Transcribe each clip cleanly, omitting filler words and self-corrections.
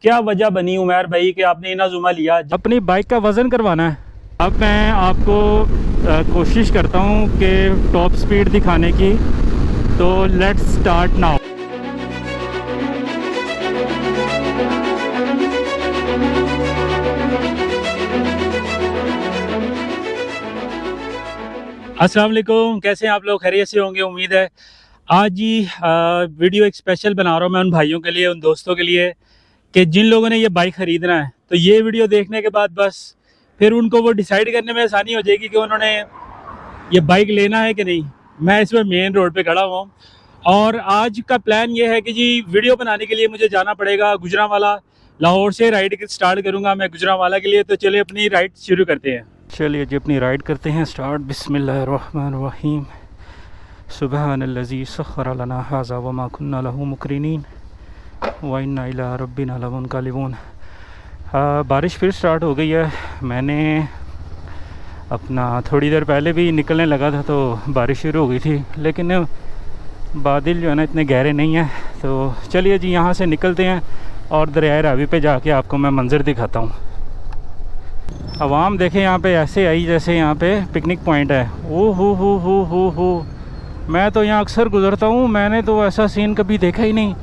क्या वजह बनी उमर भाई कि आपने इनाजुमा लिया? अपनी बाइक का वज़न करवाना है। अब मैं आपको कोशिश करता हूँ कि टॉप स्पीड दिखाने की, तो लेट्स स्टार्ट नाउ। अस्सलाम वालेकुम, कैसे हैं आप लोग? खैरियत से होंगे उम्मीद है। आज ही वीडियो एक स्पेशल बना रहा हूँ मैं उन भाइयों के लिए, उन दोस्तों के लिए कि जिन लोगों ने ये बाइक ख़रीदना है, तो ये वीडियो देखने के बाद बस फिर उनको वो डिसाइड करने में आसानी हो जाएगी कि उन्होंने ये बाइक लेना है कि नहीं। मैं इसमें मेन रोड पे खड़ा हुआ हूँ और आज का प्लान ये है कि जी वीडियो बनाने के लिए मुझे जाना पड़ेगा गुजरांवाला। लाहौर से राइड स्टार्ट करूँगा मैं गुजरांवाला के लिए, तो चलिए अपनी राइड शुरू करते हैं। चलिए जी अपनी राइड करते हैं स्टार्ट। बिस्मिल्लाहिर्रहमानिर्रहीम। सुब्हानल्लज़ी सख़्ख़र लना हाज़ा व मा कुन्ना लहू मुक़रिनीन व इन्ना इला रब्बिना लमुनक़लिबून। बारिश फिर स्टार्ट हो गई है। मैंने अपना थोड़ी देर पहले भी निकलने लगा था तो बारिश शुरू हो गई थी, लेकिन बादल जो है ना इतने गहरे नहीं हैं। तो चलिए जी यहाँ से निकलते हैं और दरियाए रावी पे जाके आपको मैं मंज़र दिखाता हूँ। आवाम देखें यहाँ पे ऐसे आई जैसे यहाँ पे पिकनिक पॉइंट है। ओ हो, मैं तो यहाँ अक्सर गुज़रता हूँ, मैंने तो ऐसा सीन कभी देखा ही नहीं।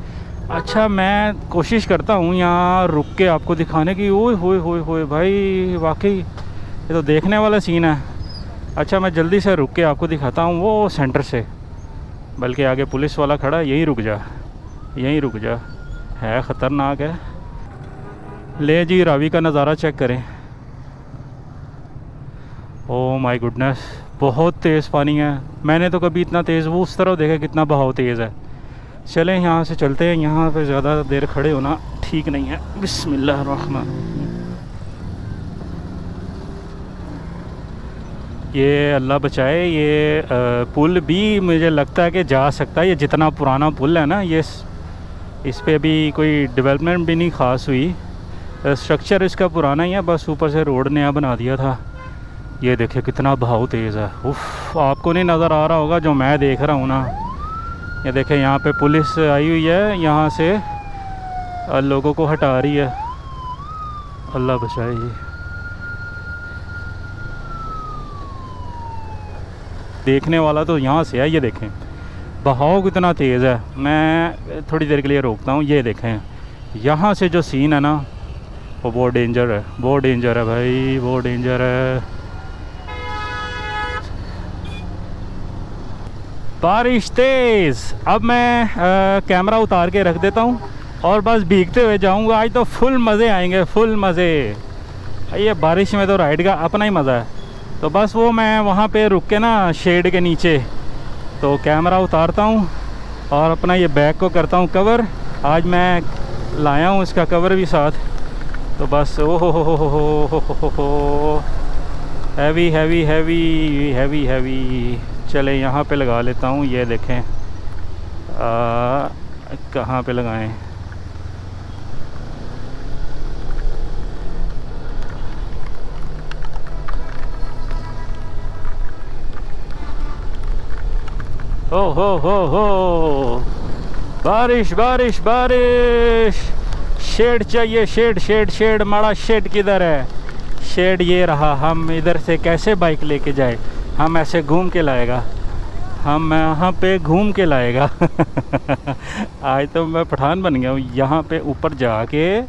अच्छा, मैं कोशिश करता हूँ यहाँ रुक के आपको दिखाने की। ओए होए भाई, वाकई ये तो देखने वाला सीन है। अच्छा, मैं जल्दी से रुक के आपको दिखाता हूँ वो सेंटर से, बल्कि आगे पुलिस वाला खड़ा, यहीं रुक जा, है ख़तरनाक है। ले जी रावी का नज़ारा चेक करें। ओह माय गुडनेस, बहुत तेज़ पानी है। मैंने तो कभी इतना तेज़ वो उस तरफ देखा कितना बहाव तेज़ है। चलें यहाँ से चलते हैं, यहाँ पे ज़्यादा देर खड़े होना ठीक नहीं है। बिस्मिल्लाहिर्रहमान। ये अल्लाह बचाए, ये पुल भी मुझे लगता है कि जा सकता है। ये जितना पुराना पुल है ना, ये इस पे अभी कोई डेवलपमेंट भी नहीं ख़ास हुई। स्ट्रक्चर इसका पुराना ही है, बस ऊपर से रोड नया बना दिया था। ये देखिए कितना बहाव तेज़ है। उफ़, आपको नहीं नज़र आ रहा होगा जो मैं देख रहा हूँ ना। ये देखें यहाँ पे पुलिस आई हुई है, यहाँ से लोगों को हटा रही है। अल्लाह बचाए जी। देखने वाला तो यहाँ से है। ये देखें बहाव कितना तेज़ है। मैं थोड़ी देर के लिए रोकता हूँ। ये देखें यहाँ से जो सीन है ना, वो बहुत डेंजर है, बहुत डेंजर है भाई, बहुत डेंजर है। बारिश तेज़। अब मैं कैमरा उतार के रख देता हूँ और बस भीगते हुए जाऊँगा। आज तो फुल मज़े आएंगे, फुल मज़े। ये बारिश में तो राइड का अपना ही मज़ा है। तो बस वो मैं वहाँ पे रुक के ना शेड के नीचे तो कैमरा उतारता हूँ और अपना ये बैग को करता हूँ कवर। आज मैं लाया हूँ इसका कवर भी साथ। तो बस ओ हो, heavy heavy heavy heavy heavy. चले यहाँ पे लगा लेता हूँ। ये देखें कहाँ पे लगाएं। हो, बारिश बारिश बारिश। शेड चाहिए, शेड। माड़ा शेड किधर है? शेड ये रहा। हम इधर से कैसे बाइक लेके जाए? हम ऐसे घूम के लाएगा, हम यहाँ पे घूम के लाएगा। आज तो मैं पठान बन गया हूँ। यहाँ पे ऊपर जाके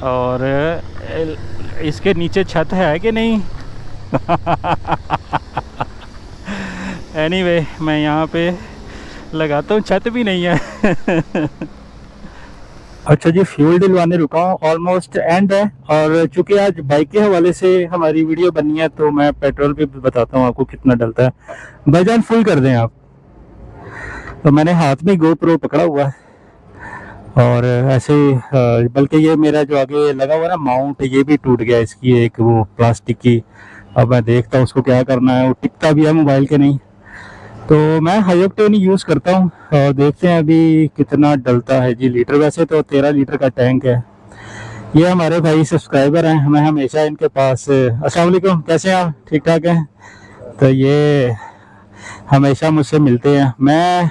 और इसके नीचे छत है कि नहीं? एनीवे, मैं यहाँ पे लगाता हूँ, छत भी नहीं है। अच्छा जी, फ्यूल डलवाने रुका हूँ, ऑलमोस्ट एंड है। और चूंकि आज बाइक के हवाले से हमारी वीडियो बनी है तो मैं पेट्रोल भी बताता हूँ आपको कितना डलता है। भाईजान फुल कर दें आप। तो मैंने हाथ में GoPro पकड़ा हुआ है और ऐसे, बल्कि ये मेरा जो आगे लगा हुआ है ना माउंट, ये भी टूट गया, इसकी एक वो प्लास्टिक की। अब मैं देखता हूँ उसको क्या करना है। वो टिकता भी है मोबाइल के नहीं। तो मैं हाई ऑक्टेन यूज़ करता हूँ और देखते हैं अभी कितना डलता है जी। लीटर वैसे तो 13 लीटर का टैंक है। ये हमारे भाई सब्सक्राइबर हैं, मैं हमेशा इनके पास। अस्सलाम वालेकुम, कैसे हैं आप? ठीक ठाक हैं? तो ये हमेशा मुझसे मिलते हैं। मैं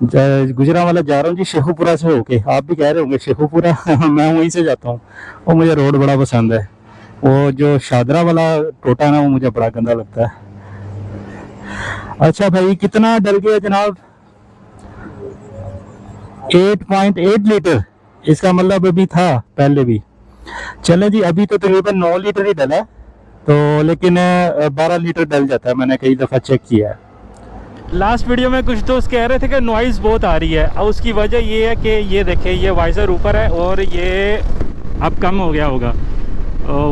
गुजरांवाला जा रहा हूँ जी शेखुपुरा से होके। आप भी कह रहे होंगे शेखुपुरा मैं वहीं से जाता हूँ और मुझे रोड बड़ा पसंद है। वो जो शादरा वाला टोटा है ना वो मुझे बड़ा गंदा लगता है। अच्छा भाई कितना डल गया जनाब? 8.8 लीटर, इसका मतलब अभी था पहले भी। चले जी, अभी तो तकरीबन 9 लीटर ही डला है, तो लेकिन 12 लीटर डल जाता है, मैंने कई दफ़ा चेक किया है। लास्ट वीडियो में कुछ दोस्त कह रहे थे कि नॉइज़ बहुत आ रही है, और उसकी वजह ये है कि ये देखें, ये वाइज़र ऊपर है और ये अब कम हो गया होगा।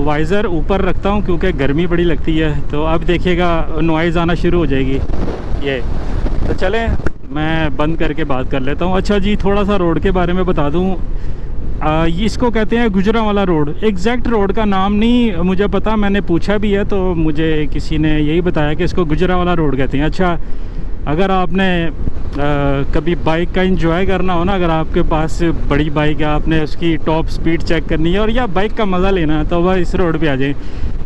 वाइज़र ऊपर रखता हूँ क्योंकि गर्मी बड़ी लगती है, तो अब देखिएगा नॉइज़ आना शुरू हो जाएगी ये। तो चलें मैं बंद करके बात कर लेता हूँ। अच्छा जी, थोड़ा सा रोड के बारे में बता दूँ। इसको कहते हैं गुजरांवाला रोड। एग्जैक्ट रोड का नाम नहीं मुझे पता, मैंने पूछा भी है तो मुझे किसी ने यही बताया कि इसको गुजरांवाला रोड कहते हैं। अच्छा, अगर आपने कभी बाइक का एंजॉय करना हो ना, अगर आपके पास बड़ी बाइक है, आपने उसकी टॉप स्पीड चेक करनी है और या बाइक का मज़ा लेना है, तो वह इस रोड पे आ जाए।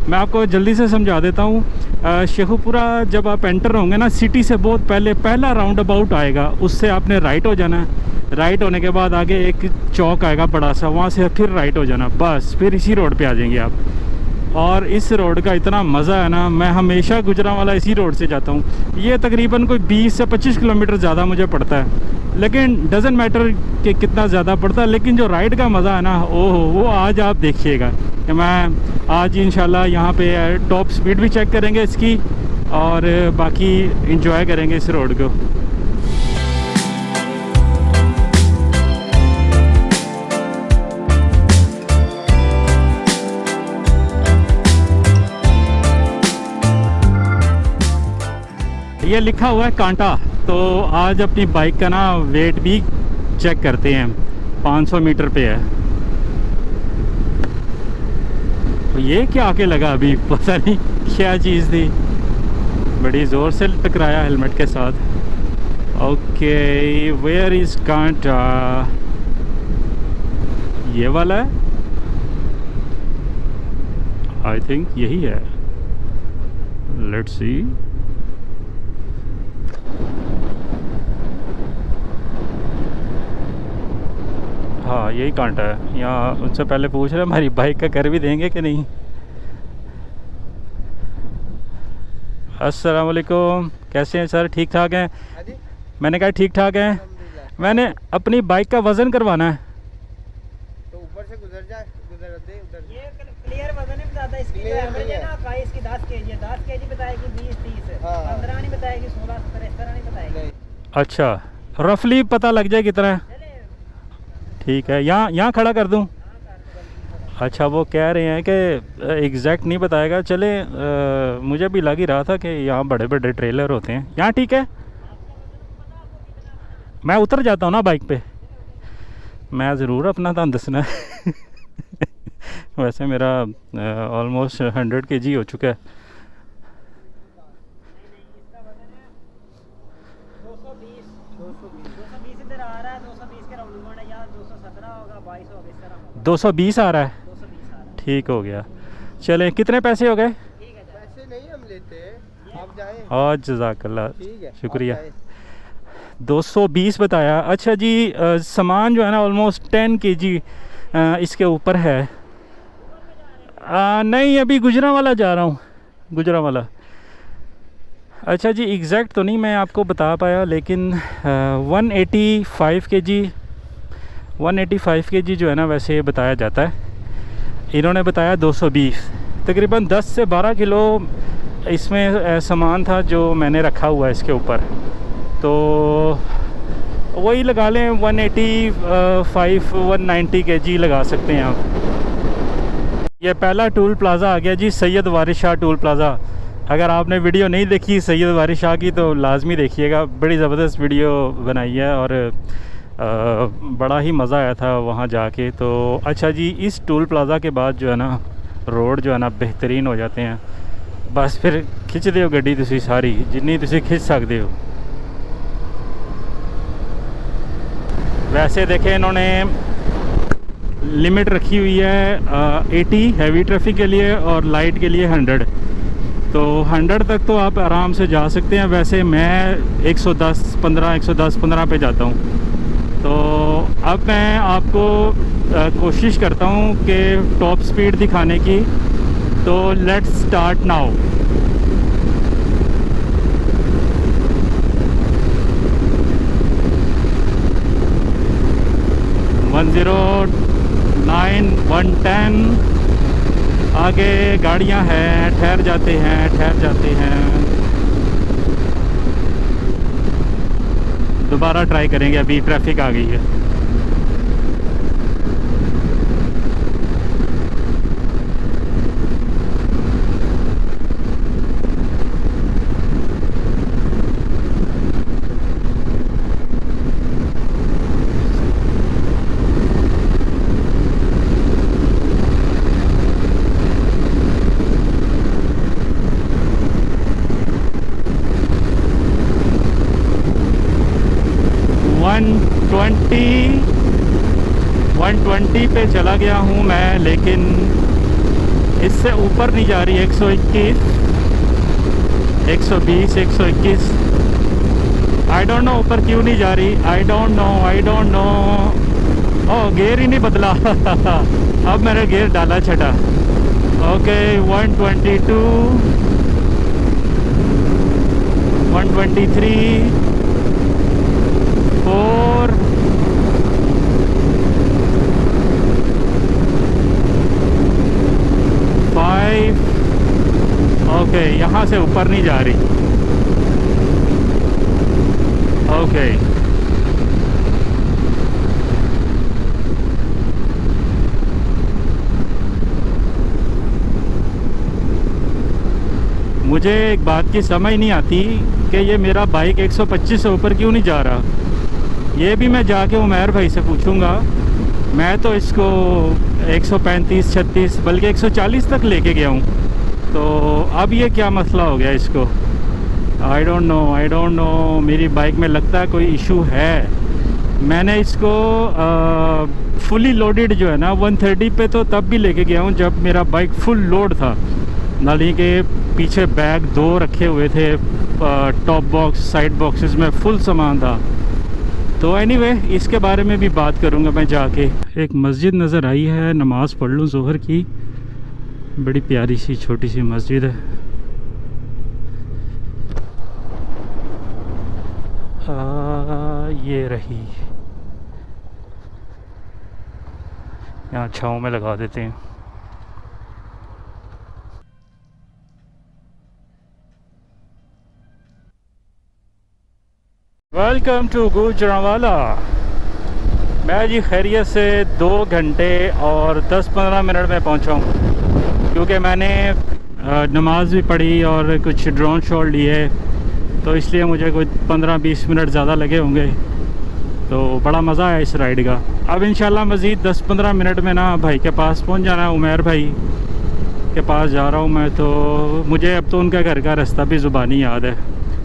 मैं आपको जल्दी से समझा देता हूँ। शेखुपुरा जब आप एंटर होंगे ना, सिटी से बहुत पहले पहला राउंड अबाउट आएगा, उससे आपने राइट हो जाना है। राइट होने के बाद आगे एक चौक आएगा बड़ा सा, वहाँ से फिर राइट हो जाना, बस फिर इसी रोड पे आ जाएंगे आप। और इस रोड का इतना मज़ा है ना, मैं हमेशा गुजरांवाला इसी रोड से जाता हूँ। ये तकरीबन कोई 20 से 25 किलोमीटर ज़्यादा मुझे पड़ता है, लेकिन डजेंट मैटर कि कितना ज़्यादा पड़ता है, लेकिन जो राइड का मज़ा है ना, ओहो, वो आज आप देखिएगा कि मैं आज इंशाल्लाह यहाँ पे टॉप स्पीड भी चेक करेंगे इसकी और बाकी इंजॉय करेंगे इस रोड को। ये लिखा हुआ है कांटा, तो आज अपनी बाइक का ना वेट भी चेक करते हैं। 500 मीटर पे है। तो ये क्या आके लगा अभी, पता नहीं क्या चीज़ थी, बड़ी ज़ोर से टकराया हेलमेट के साथ। ओके, वेयर इज़ कांटा? ये वाला है, आई थिंक यही है। Let's see. हाँ, यही कांटा है। यहाँ उनसे पहले पूछ रहे हमारी बाइक का कर भी देंगे कि नहीं। अस्सलाम वालेकुम, कैसे हैं सर? ठीक ठाक हैं? मैंने कहा ठीक ठाक हैं। मैंने अपनी बाइक का वज़न करवाना है। तो ऊपर से गुजर जाए, गुजर दे उधर। ये क्लियर वजन नहीं बताता, इसकी जो एवरेज है ना 22 की 10 केजी है, 10 केजी बताएगी 20 30, हाँ। 15 नहीं बताएगी, 16 17 इस तरह नहीं बताएगी। अच्छा, रफली पता लग जाए कितना है। चले ठीक है, यहाँ खड़ा कर दूँ? अच्छा, वो कह रहे हैं कि एग्जैक्ट नहीं बताएगा। चले, मुझे भी लग ही रहा था कि यहाँ बड़े बड़े ट्रेलर होते हैं। यहाँ ठीक है, मैं उतर जाता हूँ ना बाइक पे, मैं ज़रूर अपना था दसना वैसे मेरा ऑलमोस्ट 100 kg हो चुका है। 220 इधर आ रहा है, 220 के राउंड में या 217 होगा, 22 होगा, इस तरह 220 आ रहा है, 220 आ रहा है। ठीक हो गया। चले, कितने पैसे हो गए? ठीक है, पैसे नहीं हम लेते, आप जाएं। और जज़ाकल्लाह, ठीक है, शुक्रिया। आप जाएं। 220 बताया। अच्छा जी, सामान जो है ना ऑलमोस्ट 10 kg इसके ऊपर है। नहीं, अभी गुजरांवाला जा रहा हूँ, गुजरांवाला। अच्छा जी, एग्जैक्ट तो नहीं मैं आपको बता पाया, लेकिन 185 kg जो है ना वैसे बताया जाता है। इन्होंने बताया 220, तकरीबन 10 से 12 किलो इसमें सामान था जो मैंने रखा हुआ है इसके ऊपर, तो वही लगा लें 185 190 kg लगा सकते हैं आप। ये पहला टूल प्लाज़ा आ गया जी, सैयद वारिस शाह टूल प्लाज़ा। अगर आपने वीडियो नहीं देखी सैयद वारिस शाह की तो लाजमी देखिएगा, बड़ी ज़बरदस्त वीडियो बनाई है और बड़ा ही मज़ा आया था वहाँ जाके। तो अच्छा जी, इस टूल प्लाज़ा के बाद जो है ना रोड जो है ना बेहतरीन हो जाते हैं, बस फिर खिंचते हो गड्डी तुसी सारी जिन्नी तुसी खिंच सकते हो। वैसे देखें इन्होंने लिमिट रखी हुई है 80 हैवी ट्रैफिक के लिए और लाइट के लिए 100। तो 100 तक तो आप आराम से जा सकते हैं। वैसे मैं 110-15 पे जाता हूँ। तो अब मैं आपको कोशिश करता हूँ कि टॉप स्पीड दिखाने की। तो लेट्स स्टार्ट नाउ। वन 109 110 आगे गाड़ियां हैं, ठहर जाते हैं। दोबारा ट्राई करेंगे, अभी ट्रैफिक आ गई है। वन ट्वेंटी पे चला गया हूँ मैं, लेकिन इससे ऊपर नहीं जा रही। 121 120 121 आई डोंट नो ऊपर क्यों नहीं जा रही। I don't know. Oh, gear ही नहीं बदला। अब मैंने गियर डाला छटा। ओके 122 123 4 5। ओके, यहाँ से ऊपर नहीं जा रही। ओके, मुझे एक बात की समझ नहीं आती कि ये मेरा बाइक 125 से ऊपर क्यों नहीं जा रहा। ये भी मैं जाके उमैर भाई से पूछूंगा। मैं तो इसको 135 36 बल्कि 140 तक लेके गया हूँ। तो अब ये क्या मसला हो गया इसको। आई डोंट नो। मेरी बाइक में लगता है कोई इशू है। मैंने इसको फुली लोडेड जो है ना 130 पे तो तब भी लेके गया हूँ जब मेरा बाइक फुल लोड था। नाली के पीछे बैग 2 रखे हुए थे, टॉप बॉक्स साइड बॉक्सेस में फुल सामान था। तो एनीवे इसके बारे में भी बात करूंगा मैं जाके। एक मस्जिद नज़र आई है, नमाज़ पढ़ लूँ ज़ोहर की। बड़ी प्यारी सी छोटी सी मस्जिद है। ये रही, यहाँ छाँव में लगा देते हैं। Welcome to Gujranwala. मैं जी खैरियत से 2 घंटे और 10-15 मिनट में पहुंचा हूं, क्योंकि मैंने नमाज भी पढ़ी और कुछ ड्रोन शॉट लिए, तो इसलिए मुझे कुछ 15-20 मिनट ज़्यादा लगे होंगे। तो बड़ा मज़ा आया इस राइड का। अब इंशाल्लाह मज़ीद 10-15 मिनट में ना भाई के पास पहुंच जाना है। उमैर भाई के पास जा रहा हूं मैं। तो मुझे अब तो उनका घर का रास्ता भी ज़ुबानी याद है।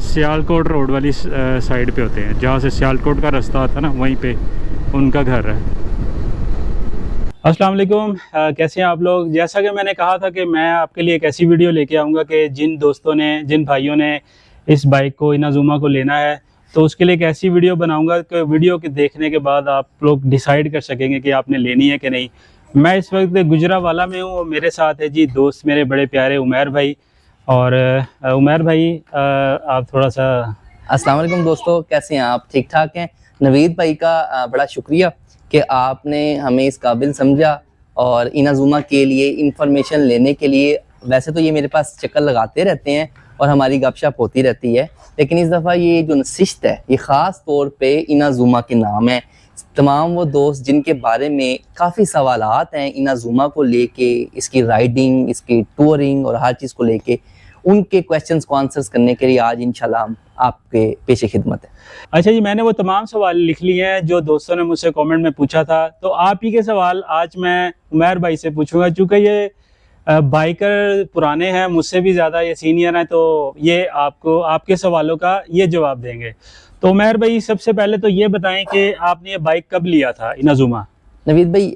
सियालकोट रोड वाली साइड पे होते हैं, जहाँ से सियालकोट का रास्ता आता है ना, वहीं पे उनका घर है। अस्सलाम वालेकुम, कैसे हैं आप लोग। जैसा कि मैंने कहा था कि मैं आपके लिए एक ऐसी वीडियो लेके आऊँगा कि जिन दोस्तों ने, जिन भाइयों ने इस बाइक को, इनाज़ुमा को लेना है, तो उसके लिए एक ऐसी वीडियो बनाऊँगा कि वीडियो के देखने के बाद आप लोग डिसाइड कर सकेंगे कि आपने लेनी है कि नहीं। मैं इस वक्त गुजरांवाला में हूँ। मेरे साथ है जी दोस्त मेरे बड़े प्यारे उमैर भाई। और उमैर भाई, आप थोड़ा सा। अस्सलाम वालेकुम दोस्तों, कैसे हैं आप? ठीक ठाक हैं। नवीद भाई का बड़ा शुक्रिया कि आपने हमें इस काबिल समझा और इनाज़ुमा के लिए इंफॉर्मेशन लेने के लिए। वैसे तो ये मेरे पास चक्कर लगाते रहते हैं और हमारी गपशप होती रहती है, लेकिन इस दफ़ा ये जो नशिस्त है ये ख़ास तौर पे इनाज़ुमा के नाम है। तमाम वो दोस्त जिनके बारे में काफ़ी सवालात हैं इनाज़ुमा को लेके, इसकी राइडिंग, इसकी टूरिंग और हर चीज़ को लेके, उनके क्वेश्चंस को आंसर्स करने के लिए आज इंशाल्लाह हम आपके पेशे खिदमत है। अच्छा जी, मैंने वो तमाम सवाल लिख लिए हैं जो दोस्तों ने मुझसे कमेंट में पूछा था। तो आप ही के सवाल आज मैं उमैर भाई से पूछूंगा, चूँकि ये बाइकर पुराने हैं, मुझसे भी ज़्यादा ये सीनियर हैं, तो ये आपको आपके सवालों का ये जवाब देंगे। तो उमैर भाई, सबसे पहले तो ये बताएं कि आपने ये बाइक कब लिया था इनाज़ुमा? नवीद भाई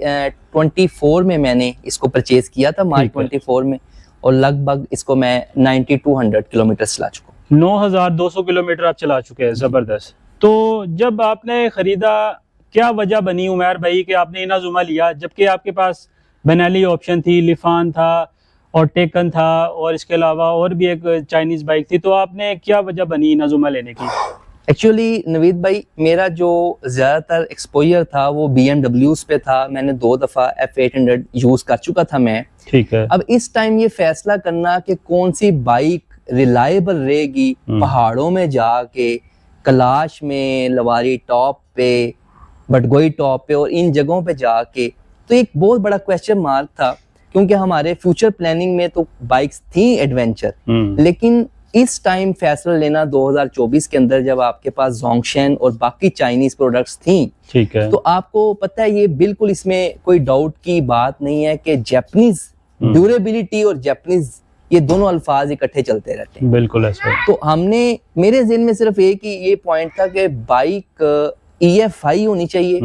24 में मैंने इसको परचेज़ किया था, मार्च 24 में। और लगभग इसको मैं 90 to 100 किलोमीटर चला चुका हूँ। 9200 किलोमीटर आप चला चुके हैं, ज़बरदस्त। तो जब आपने ख़रीदा, क्या वजह बनी उमैर भाई कि आपने इनाज़ुमा लिया, जबकि आपके पास बेनाली ऑप्शन थी, लिफान था और टेकन था और इसके अलावा और भी एक चाइनीज़ बाइक थी, तो आपने क्या वजह बनी इनाज़ुमा लेने की? एक्चुअली नवीद भाई, मेरा जो ज़्यादातर एक्सपोजर था वो BMWs पे था। मैंने 2 दफ़ा F800 यूज़ कर चुका था मैं। ठीक है। अब इस टाइम ये फैसला करना कि कौन सी बाइक रिलायबल रहेगी पहाड़ों में जाके, कैलाश में, लवारी टॉप पे, बटगोई टॉप पे और इन जगहों पे जाके, तो एक बहुत बड़ा क्वेश्चन मार्क था। क्योंकि हमारे फ्यूचर प्लानिंग में तो बाइक्स थी एडवेंचर, लेकिन इस टाइम फैसला लेना 2024 के अंदर जब आपके पास जोंगशेन और बाकी चाइनीज प्रोडक्ट्स थी, ठीक है, तो आपको पता है ये बिल्कुल इसमें कोई डाउट की बात नहीं है कि जापानीज ड्यूरेबिलिटी और जापानीज ये दोनों अल्फाज इकट्ठे चलते रहते हैं। बिल्कुल ऐसा। तो हमने, मेरे ज़हन में सिर्फ एक ही ये पॉइंट था कि बाइक EFI होनी चाहिए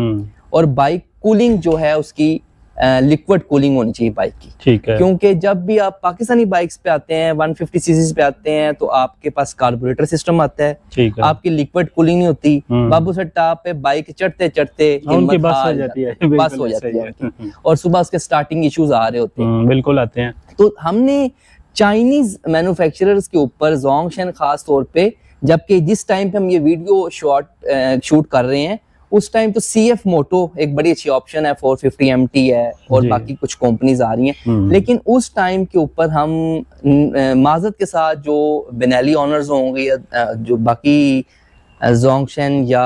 और बाइक कूलिंग जो है उसकी लिक्विड कूलिंग होनी चाहिए बाइक की। ठीक है। क्योंकि जब भी आप पाकिस्तानी बाइक्स पे आते हैं 150 सीसी पे आते हैं तो आपके पास कार्बोरेटर सिस्टम आता है, ठीक है, आपकी लिक्विड कूलिंग नहीं होती। बाबू से टॉप पे बाइक चढ़ते चढ़ते उनकी बस हो जाती है, बस हो जाती है उनकी, और सुबह उसके स्टार्टिंग इश्यूज आ रहे होते हैं। बिल्कुल आते हैं। तो हमने चाइनीज मैन्युफैक्चरर्स के ऊपर जोंगशेन खास तौर पे, जबकि जिस टाइम पे हम ये वीडियो शूट कर रहे हैं उस टाइम तो CF मोटो एक बड़ी अच्छी ऑप्शन है, 450 MT है और बाकी कुछ कंपनीज आ रही हैं, लेकिन उस टाइम के ऊपर हम माजरत के साथ जो बेनाली ऑनर्स होंगे या जो बाकी जोंगशेन या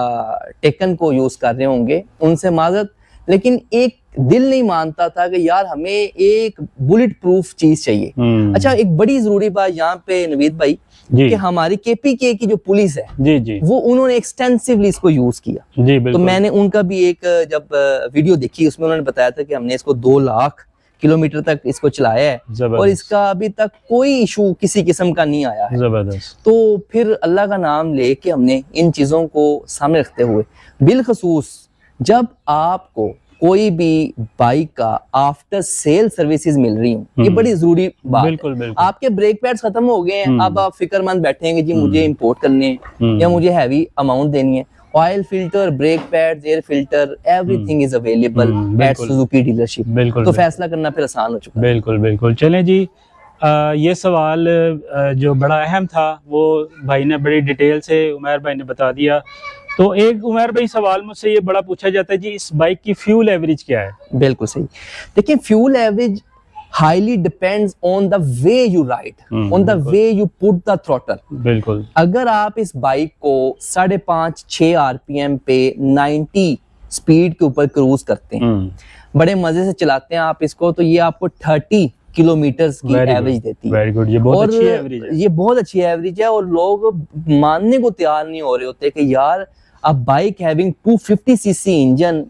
टेकन को यूज कर रहे होंगे उनसे माजरत, लेकिन एक दिल नहीं मानता था कि यार हमें एक बुलेट प्रूफ चीज चाहिए। अच्छा, एक बड़ी जरूरी बात यहाँ पे नवीद भाई कि हमारी KPK की जो पुलिस है जी जी, वो उन्होंने एक्सटेंसिवली इसको यूज किया जी, तो मैंने उनका भी एक जब वीडियो देखी उसमें उन्होंने बताया था कि हमने इसको 2 लाख किलोमीटर तक इसको चलाया है और इसका अभी तक कोई इशू किसी किस्म का नहीं आया है। जबरदस्त। तो फिर अल्लाह का नाम लेके हमने इन चीजों को सामने रखते हुए, बिलखसूस जब आपको कोई भी बाइक का आफ्टर सेल सर्विसेज मिल रही हूँ, ये बड़ी जरूरी बात बिल्कुल, है। आपके ब्रेक पैड्स खत्म हो गए हैं, अब आप फिक्रमंद बैठेंगे जी मुझे इंपोर्ट करने हैं या मुझे हैवी अमाउंट देनी है। Oil filter, brake pads, air filter, everything is available at Suzuki dealership. तो फैसला करना फिर आसान हो चुका है। बिल्कुल बिल्कुल। चलें जी, ये सवाल जो बड़ा अहम था वो भाई ने बड़ी डिटेल से उमैर भाई ने बता दिया। तो एक उमैर भाई सवाल मुझसे ये बड़ा पूछा जाता है जी, इस बाइक की फ्यूल एवरेज क्या है? बिल्कुल सही। देखिए, fuel average highly depends on the way you ride, on the way you put the throttle। बिल्कुल। अगर आप इस बाइक को 5.5-6 RPM पे 90 स्पीड के ऊपर क्रूज करते हैं, बड़े मजे से चलाते हैं आप इसको, तो ये आपको 30 किलोमीटर्स की एवरेज देती है। वेरी गुड, ये बहुत अच्छी एवरेज है। ये बहुत अच्छी एवरेज है और लोग मानने को तैयार नहीं हो रहे होते कि यार अब बाइक हैविंग 250 सीसी इंजन,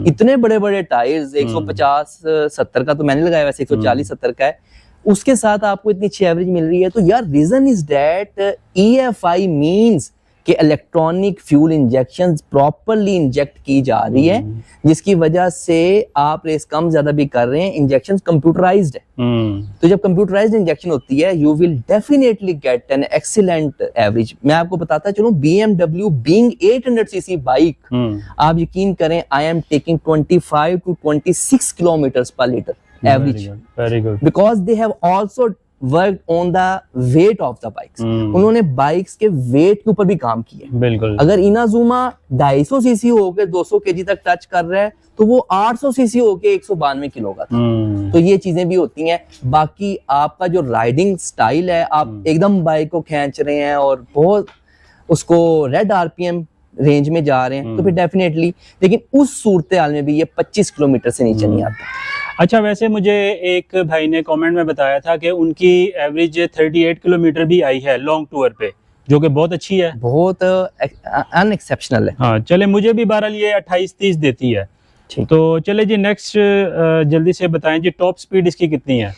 इतने बड़े बड़े टायर्स, 150-70 का तो मैंने लगाया, वैसे 140-70 का है, उसके साथ आपको इतनी अच्छी एवरेज मिल रही है। तो यार reason is that EFI means कि electronic fuel injection properly inject की जा रही है, जिसकी वजह से आप रेस कम ज्यादा भी कर रहे हैं। इंजेक्शन कंप्यूटराइज्ड है, तो जब कंप्यूटराइज्ड इंजेक्शन होती है you will definitely get an excellent average. मैं आपको बताता चलूं, BMW बीइंग 800 सीसी बाइक, आप यकीन करें I am taking 25 to 26 kilometre per litre average, very good, because they have also work on the weight of the bikes. उन्होंने bikes के weight के ऊपर भी काम किया। बिल्कुल। अगर इनाजुमा 250 सीसी होकर 200 kg तक टच कर रहा है तो वो 800 सीसी होकर 192 किलो का था। तो ये चीजें भी होती हैं। बाकी आपका जो राइडिंग स्टाइल है, आप एकदम बाइक को खींच रहे हैं और बहुत उसको रेड RPM रेंज में जा रहे हैं, तो फिर डेफिनेटली, लेकिन उस सूरत हाल में भी ये 25 किलोमीटर से नीचे नहीं आता। अच्छा, वैसे मुझे एक भाई ने कमेंट में बताया था कि उनकी एवरेज 38 किलोमीटर भी आई है लॉन्ग टूर पे, जो कि बहुत अच्छी है, बहुत अनएक्सेप्शनल है। हाँ, चले मुझे भी बहरहाल ये 28-30 देती है। तो चले जी नेक्स्ट जल्दी से बताएं जी, टॉप स्पीड इसकी कितनी है?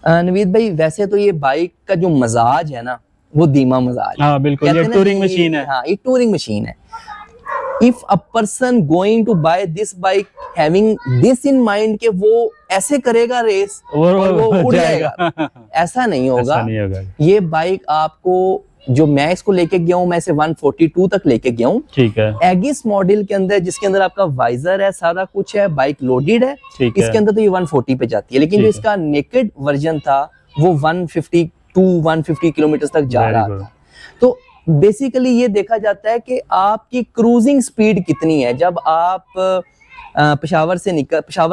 नवीद भाई, वैसे तो ये बाइक का जो मजाज है ना, वो धीमा मजाज है। हाँ बिल्कुल, ये टूरिंग मशीन है। हाँ, ये टूरिंग मशीन है। If a person going to buy this bike having this in mind के वो ऐसे करेगा रेस और वो उड़ जाएगा, ऐसा नहीं होगा। ऐसा नहीं होगा। ये बाइक आपको, जो मैं इसको लेके गया हूँ, मैं इसे 142 तक लेके गया हूँ। ठीक है, एगिस मॉडल के अंदर, जिसके अंदर आपका वाइजर है, सारा कुछ है, बाइक लोडेड है, ठीक है। इसके अंदर तो ये 140 पे जाती है। लेकिन ठीक जो है। इसका नेकेड वर्जन था वो 150 किलोमीटर तक जा Very रहा good. था। तो बेसिकली ये देखा जाता है कि आपकी क्रूजिंग स्पीड कितनी है। जब आप पेशावर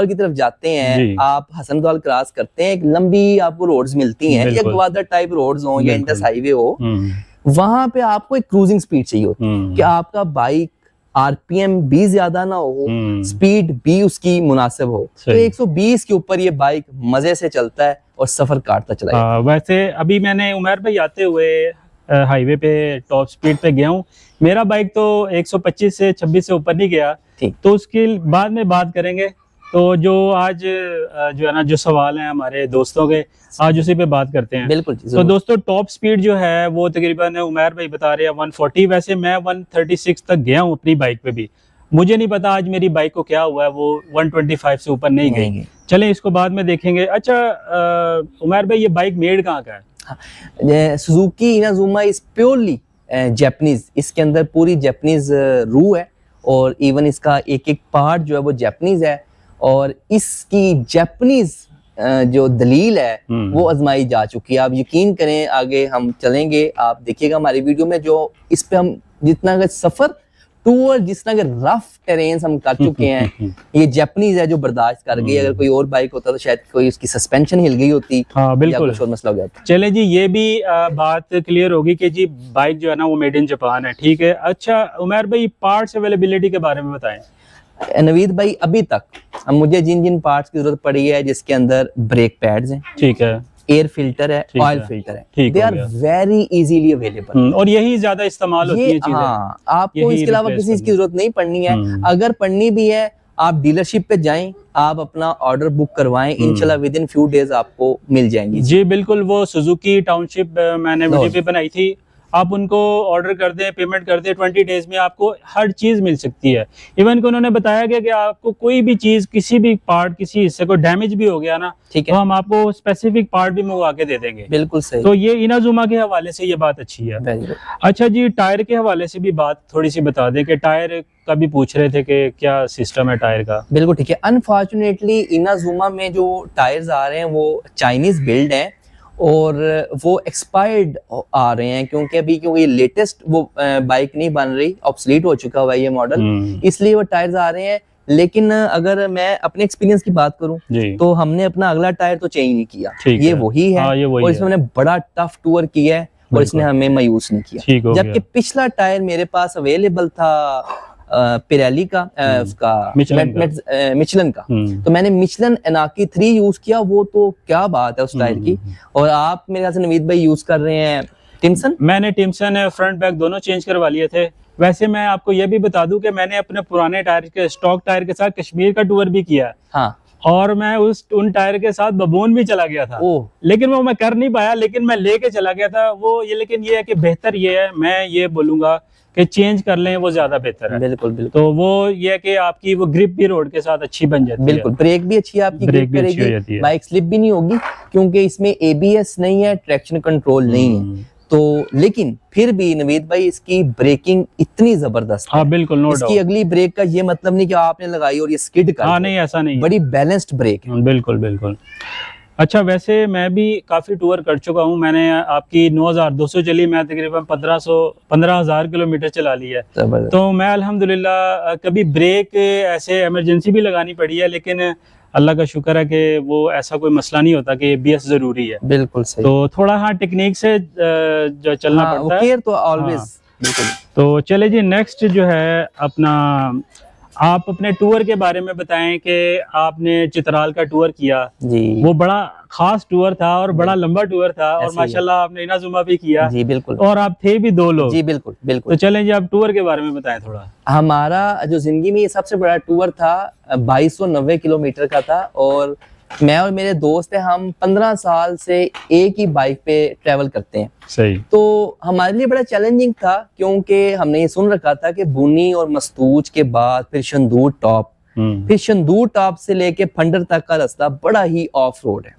की तरफ जाते जी। हैं, आप हसनदवाल क्रॉस करते हैं, एक लंबी आपको रोड्स मिलती हैं, या बिल्कुल। ग्वादर टाइप रोड्स हो या बिल्कुल। इंडस हाईवे हो, हम्म, वहां पे आपको एक क्रूजिंग स्पीड चाहिए होती है हम्म, कि आपका बाइक आरपीएम भी ज्यादा ना हो, हम्म। स्पीड भी उसकी मुनासिब हो। तो सही। 120 के ऊपर ये बाइक मजे से चलता है और सफर काटता चला जाता है। वैसे अभी मैंने उमर भाई आते हुए हाईवे पे टॉप स्पीड पे गया हूँ, मेरा बाइक तो 125 से 26 से ऊपर नहीं गया। ठीक। तो उसकी बाद में बात करेंगे। तो जो आज जो है ना, जो सवाल हैं हमारे दोस्तों के, आज उसी पे बात करते हैं। बिल्कुल जी, तो जरूर। दोस्तों, टॉप स्पीड जो है वो तकरीबन उमर भाई बता रहे हैं 140, वैसे मैं 136 तक गया हूँ अपनी बाइक पे भी। मुझे नहीं पता आज मेरी बाइक को क्या हुआ है, वो 125 से ऊपर नहीं गई। चलें, इसको बाद में देखेंगे। अच्छा उमर भाई, ये बाइक मेड कहाँ का है? Suzuki Inazuma is purely Japanese. इसके अंदर पूरी जापानीज रू है और इवन इसका एक एक पार्ट जो है वो जापानीज है, और इसकी जापानीज जो दलील है वो आजमाई जा चुकी है। आप यकीन करें, आगे हम चलेंगे, आप देखिएगा हमारी वीडियो में, जो इस पे हम जितना का सफर टूर, जितना का रफ टेरेन्स हम कर चुके हैं, ये जापानीज है जो बर्दाश्त कर गई। अगर कोई और बाइक होता तो शायद कोई उसकी सस्पेंशन हिल गई होती, हाँ या बिल्कुल। कुछ और मसला हो गया। चले जी, ये भी बात क्लियर होगी कि जी बाइक जो है ना वो मेड इन जापान है। ठीक है। अच्छा उमर भाई, पार्ट्स अवेलेबिलिटी के बारे में बताएं। नवीद भाई, अभी तक मुझे जिन जिन पार्ट्स की जरूरत पड़ी है, जिसके अंदर ब्रेक पैड्स हैं, ठीक है, एयर फिल्टर है, ठीक ऑयल है, फिल्टर है, ठीक दे हो आर गया। Very easily available. और यही ज्यादा इस्तेमाल होती है ये चीजें। हाँ, आपको यही इसके अलावा replace किसी चीज की करनी। जरूरत नहीं पड़नी है। अगर पड़नी भी है, आप डीलरशिप पे जाएं, आप अपना ऑर्डर बुक करवाएं, इंशाल्लाह विद इन फ्यू डेज आपको मिल जाएंगी। जी बिल्कुल। वो सुजुकी टाउनशिप मैंने वीडियो पे बनाई थी, आप उनको ऑर्डर कर दें, पेमेंट कर दें, 20 डेज में आपको हर चीज मिल सकती है। इवन को उन्होंने बताया गया कि आपको कोई भी चीज, किसी भी पार्ट, किसी हिस्से को डैमेज भी हो गया ना, ठीक तो है, हम आपको स्पेसिफिक पार्ट भी मंगवा के दे देंगे। बिल्कुल सही। तो ये इनाजुमा के हवाले से ये बात अच्छी है। Very good. अच्छा जी, टायर के हवाले से भी बात थोड़ी सी बता दें कि टायर का भी पूछ रहे थे कि क्या सिस्टम है टायर का। बिल्कुल ठीक है। अनफॉर्चुनेटली इनाजुमा में जो टायर्स आ रहे हैं वो चाइनीज बिल्ड हैं और वो एक्सपायर्ड आ रहे हैं, क्योंकि लेटेस्ट वो बाइक नहीं बन रही, ऑब्सलीट हो चुका हुआ है ये मॉडल, इसलिए वो टायर्स आ रहे हैं। लेकिन अगर मैं अपने एक्सपीरियंस की बात करूं जी, तो हमने अपना अगला टायर तो चेंज नहीं किया, ठीक ये है। वही है। हाँ, ये वही और इसमें है। हमने बड़ा टफ टूर किया है और इसने हमें मायूस नहीं किया। ठीक हो जबकि गया। पिछला टायर मेरे पास अवेलेबल था पिरेली का, उसका मिचलन का, तो मैंने मिचलन एनाकी 3 यूज किया। वो तो क्या बात है उस टायर की। और आप मेरे ख्याल से नवीद भाई यूज कर रहे हैं टिम्सन। मैंने टिम्सन फ्रंट बैक दोनों चेंज करवा लिए थे। वैसे मैं आपको ये भी बता दूं कि मैंने अपने पुराने टायर के, स्टॉक टायर के साथ कश्मीर का टूर भी किया, हाँ, और मैं उन टायर के साथ बबून भी चला गया था। ओह, लेकिन वो मैं कर नहीं पाया, लेकिन मैं लेके चला गया था वो। ये लेकिन ये है कि बेहतर ये है, मैं ये बोलूंगा कि चेंज कर लें, वो ज्यादा बेहतर है। बिल्कुल बिल्कुल तो वो ये है कि आपकी वो ग्रिप भी रोड के साथ अच्छी बन जाती बिल्कुल। ब्रेक भी अच्छी है आपकी, ब्रेक ग्रिप भी अच्छी हो जाती करेगी, है। बाइक स्लिप भी नहीं होगी, क्योंकि इसमें एबीएस नहीं है, ट्रैक्शन कंट्रोल नहीं है। तो लेकिन फिर भी नवीद भाई, इसकी ब्रेकिंग इतनी जबरदस्त है। हाँ बिल्कुल, नो इसकी डाउट। अगली ब्रेक का ये मतलब नहीं कि आपने लगाई और ये स्किड कर हाँ गई। नहीं, ऐसा नहीं है। बड़ी बैलेंस्ड ब्रेक है। बिल्कुल बिल्कुल। अच्छा, वैसे मैं भी काफ़ी टूर कर चुका हूँ। मैंने आपकी 9200 चली, मैं तकरीबन 15,000 किलोमीटर चला ली है। जबरदस्त। तो मैं अल्हम्दुलिल्लाह कभी ब्रेक ऐसे इमरजेंसी भी लगानी पड़ी है, लेकिन अल्लाह का शुक्र है कि वो ऐसा कोई मसला नहीं होता कि एबीएस ज़रूरी है। बिल्कुल सही। तो थोड़ा हाँ टेक्निक से जो चलना हाँ, पड़ता है। केयर तो ऑलवेज। हाँ। बिल्कुल। तो चले जी, नेक्स्ट जो है अपना, आप अपने टूर के बारे में बताएं कि आपने चित्राल का टूर किया। जी, वो बड़ा खास टूर था और बड़ा लंबा टूर था, और ऐसे ही है। माशाल्लाह आपने इनाजुमा भी किया, जी बिल्कुल। और आप थे भी 2 लोग। जी बिल्कुल तो बिल्कुल। चलें जी, आप टूर के बारे में बताएं थोड़ा। हमारा जो जिंदगी में ये सबसे बड़ा टूर था 2290 किलोमीटर का था, और मैं और मेरे दोस्त हैं, हम 15 साल से एक ही बाइक पे ट्रैवल करते हैं। सही। तो हमारे लिए बड़ा चैलेंजिंग था, क्योंकि हमने ये सुन रखा था कि बुनी और मस्तूज के बाद फिर शंदूर टॉप, फिर शंदूर टॉप से लेके फंडर तक का रास्ता बड़ा ही ऑफ रोड है।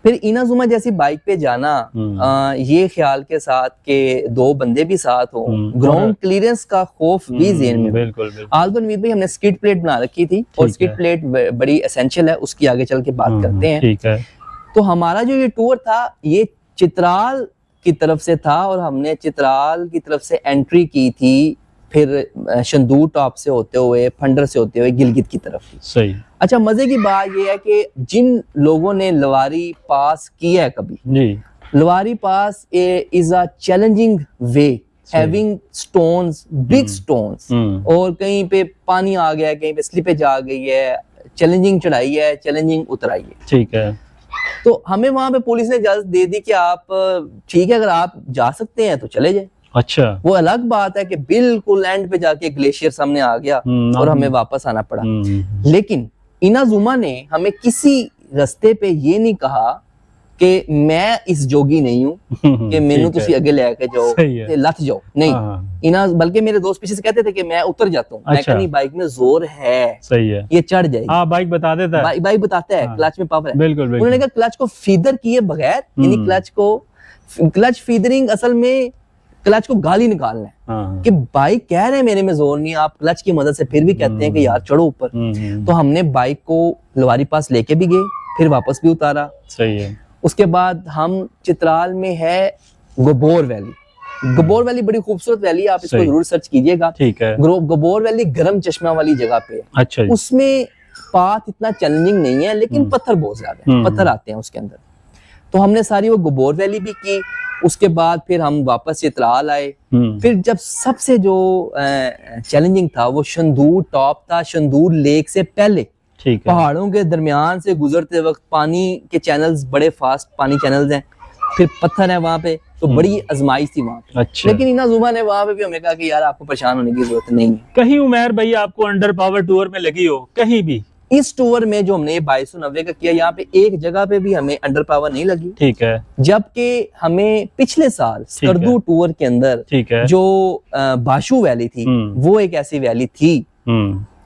फिर इनाजुमा जैसी बाइक पे जाना, ये ख्याल के साथ के 2 बंदे भी साथ हो, ग्राउंड क्लियरेंस का खौफ भी ज़हन में। बिल्कुल। आल्बो नवीद भाई, हमने स्किड प्लेट बना रखी थी और स्किड प्लेट बड़ी एसेंशियल है, उसकी आगे चल के बात करते हैं। ठीक है। तो हमारा जो ये टूर था ये चित्राल की तरफ से था और हमने चित्राल की तरफ से एंट्री की थी, फिर शंदूर टॉप से होते हुए फंडर से होते हुए गिलगित की तरफ थी। सही। अच्छा, मजे की बात ये है कि जिन लोगों ने लवारी पास किया है कभी, जी, लवारी pass is a challenging way, having stones, big stones, और कहीं पे पानी आ गया है, कहीं पे स्लिपेज आ गई है, चैलेंजिंग चढ़ाई है, चैलेंजिंग उतराई है। ठीक है। तो हमें वहां पे पुलिस ने इजाजत दे दी कि आप ठीक है, अगर आप जा सकते हैं तो चले जाए। अच्छा। वो अलग बात है कि बिल्कुल एंड पे जाके ग्लेशियर सामने आ गया और हमें वापस आना पड़ा। लेकिन इनाजुमा ने हमें किसी रास्ते पे ये नहीं कहा कि मैं इस जोगी नहीं हूँ कि मैनू तुसी आगे लेके जाओ, लथ जाओ, नहीं। इना बल्कि मेरे दोस्त पीछे से कहते थे कि मैं उतर जाता हूँ। मैं कहा नहीं, बाइक में जोर है, सही है, ये चढ़ जाएगी। हाँ, बाइक बता देता है, बाइक बताता है, क्लच में पावर है। बिल्कुल। उन्होंने कहा क्लच को फीदर किए बगैर, यानी क्लच फीदरिंग असल में क्लच को गाली निकालना है कि बाइक कह रहे हैं मेरे में जोर नहीं, आप क्लच की मदद से फिर भी कहते हैं कि यार चढ़ो ऊपर। तो हमने बाइक को लवारी पास लेके भी गए, फिर वापस भी उतारा। सही है। उसके बाद हम चित्राल में है गबोर वैली। गबोर वैली बड़ी खूबसूरत वैली है, आप इसको जरूर सर्च कीजिएगा। ठीक है। गबोर वैली गर्म चश्मा वाली जगह पे है। अच्छा। उसमें पाथ इतना चैलेंजिंग नहीं है, लेकिन पत्थर बहुत ज्यादा है, पत्थर आते हैं उसके अंदर। तो हमने सारी वो गबोर वैली भी की। उसके बाद फिर हम वापस चित्राल आए। फिर जब सबसे जो चैलेंजिंग था वो शंदूर टॉप था, शंदूर लेक से पहले। ठीक है। पहाड़ों के दरमियान से गुजरते वक्त पानी के चैनल्स, बड़े फास्ट पानी चैनल्स हैं, फिर पत्थर है वहां पे, तो बड़ी आजमाइश थी वहां पे। अच्छा। लेकिन इनाजुमा ने वहां पे भी हमें कहा कि यार आपको परेशान होने की जरूरत नहीं है। कहीं उमैर भाई आपको अंडर पावर टूर में लगी हो कहीं भी? इस टूर में जो हमने 2290 का किया, यहाँ पे एक जगह पे भी हमें अंडर पावर नहीं लगी। ठीक है। जबकि हमें पिछले साल स्कर्दू टूर के अंदर, ठीक है, जो बाशु वैली थी, वो एक ऐसी वैली थी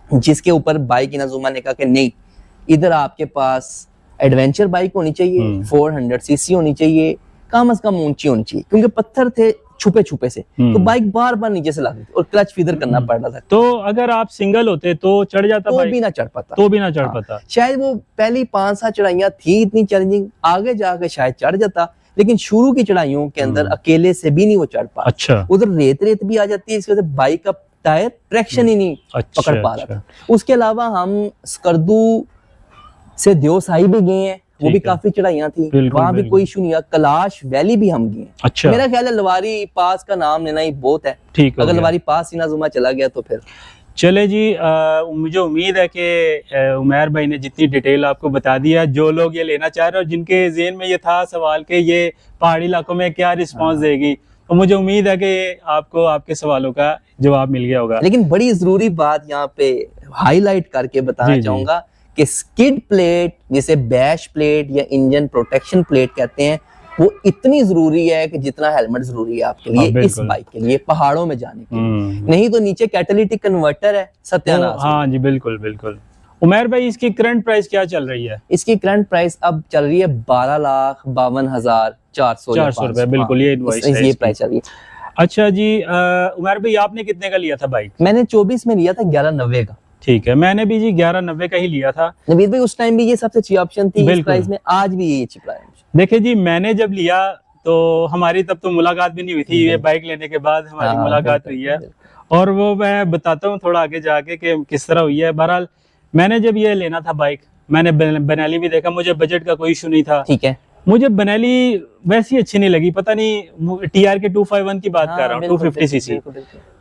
जिसके ऊपर बाइक इनाजुमा ने कहा कि नहीं, इधर आपके पास एडवेंचर बाइक होनी चाहिए, 400 सीसी होनी चाहिए, कम से कम ऊंची होनी चाहिए, क्योंकि पत्थर थे छुपे छुपे से, तो बाइक बार बार नीचे से लगी और क्लच फीदर करना पड़ रहा था। तो अगर आप सिंगल होते तो चढ़ जाता, तो भी ना चढ़ पाता, तो भी ना चढ़ पाता। शायद वो पहली 5-7 चढ़ाइयां थी इतनी चैलेंजिंग, आगे जाके शायद चढ़ जाता, लेकिन शुरू की चढ़ाइयों के अंदर अकेले से भी नहीं वो चढ़ पा। अच्छा। उधर रेत भी आ जाती है, इसकी वजह से बाइक का टायर ट्रैक्शन ही नहीं पकड़ पा रहा था। उसके अलावा हम स्कर्दू से देवसाई भी गए हैं, वो भी काफी चढ़ाइयां थी, वहां भी कोई इशू नहीं है। कैलाश वैली भी हम गए। अच्छा। मेरा ख्याल है लवारी पास का नाम लेना ही बहुत है। ठीक है। अगर लवारी पास इनाजुमा चला गया तो फिर चले जी। मुझे उम्मीद है कि उमैर भाई ने जितनी डिटेल आपको बता दिया, जो लोग ये लेना चाह रहे हैं और जिनके ज़हन में ये था सवाल के ये पहाड़ी इलाकों में क्या रिस्पांस देगी, तो मुझे उम्मीद है कि आपको आपके सवालों का जवाब मिल गया होगा। लेकिन बड़ी जरूरी बात यहाँ पे हाईलाइट करके बताना चाहूंगा कि स्किड प्लेट, जिसे बैश प्लेट या इंजन प्रोटेक्शन प्लेट कहते हैं, वो इतनी जरूरी है कि जितना हेलमेट जरूरी है आपके लिए इस बाइक के लिए पहाड़ों में जाने के लिए। नहीं तो नीचे कैटालिटिक कन्वर्टर है, सत्यानाश। हाँ जी, बिल्कुल बिल्कुल। उमैर भाई, इसकी करंट प्राइस क्या चल रही है? इसकी करंट प्राइस अब चल रही है 12,52,400 रुपए। बिल्कुल, ये इनवॉइस है, ये प्राइस चल रही है। अच्छा जी, उमैर भाई आपने कितने का लिया था बाइक? मैंने 24 में लिया था 1190 का। ठीक है, मैंने भी जी 1190 का ही लिया था। नवीद भाई, उस टाइम भी ये सबसे अच्छी ऑप्शन थी इस प्राइस में, आज भी ये अच्छी प्राइस। देखिए जी, मैंने जब लिया तो हमारी तब तो मुलाकात भी नहीं हुई थी, ये बाइक लेने के बाद हमारी मुलाकात हुई है, और वो मैं बताता हूँ थोड़ा आगे जाके कि किस तरह हुई है। बहरहाल मैंने जब ये लेना था बाइक, मैंने बनैली भी देखा, मुझे बजट का कोई इशू नहीं था। ठीक है। मुझे बनैली वैसी अच्छी नहीं लगी, पता नहीं, टीआर के 251 की बात कर रहा हूँ, 250 सीसी।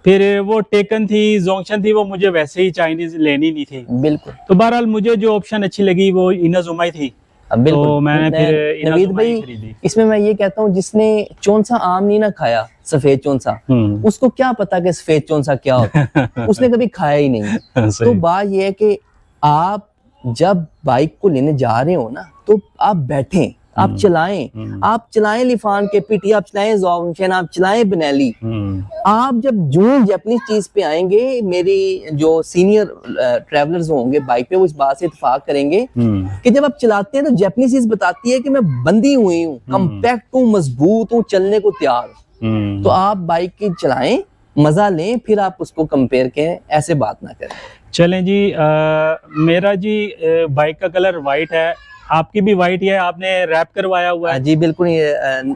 फिर वो टेकन थी, जोंक्शन थी, वो मुझे वैसे ही चाइनीज लेनी नहीं थी। बिल्कुल। तो बहरहाल मुझे जो ऑप्शन अच्छी लगी वो इनाजुमा ही थी, तो मैंने फिर इनाजुमा ही खरीदी। इसमें मैं ये कहता हूँ, जिसने चौंसा आम नहीं ना खाया, सफेद चौंसा, उसको क्या पता कि सफेद चौंसा क्या होता है, उसने कभी खाया ही नहीं। तो बात ये है कि आप जब बाइक को लेने जा रहे हो ना तो आप बैठें, आप चलाएं लिफान के पीटी, आप चलाएं ज़ोंगशन, आप चलाएं बेनेली। आप जब जो जापानीज चीज पे आएंगे, मेरी जो सीनियर ट्रैवलर्स होंगे बाइक पे वो इस बात से इत्तेफाक करेंगे कि जब आप चलाते हैं तो जापानीज चीज बताती है कि मैं बंधी हुई हूँ, कम्पैक्ट हूँ, मजबूत हूँ, चलने को तैयार हूँ। तो आप बाइक की चलाएं, मजा लें, फिर आप उसको कंपेयर करें, ऐसे बात ना करें। चलें जी, मेरा जी बाइक का कलर वाइट है, आपकी भी वाइट है, आपने रैप करवाया हुआ है। जी बिल्कुल,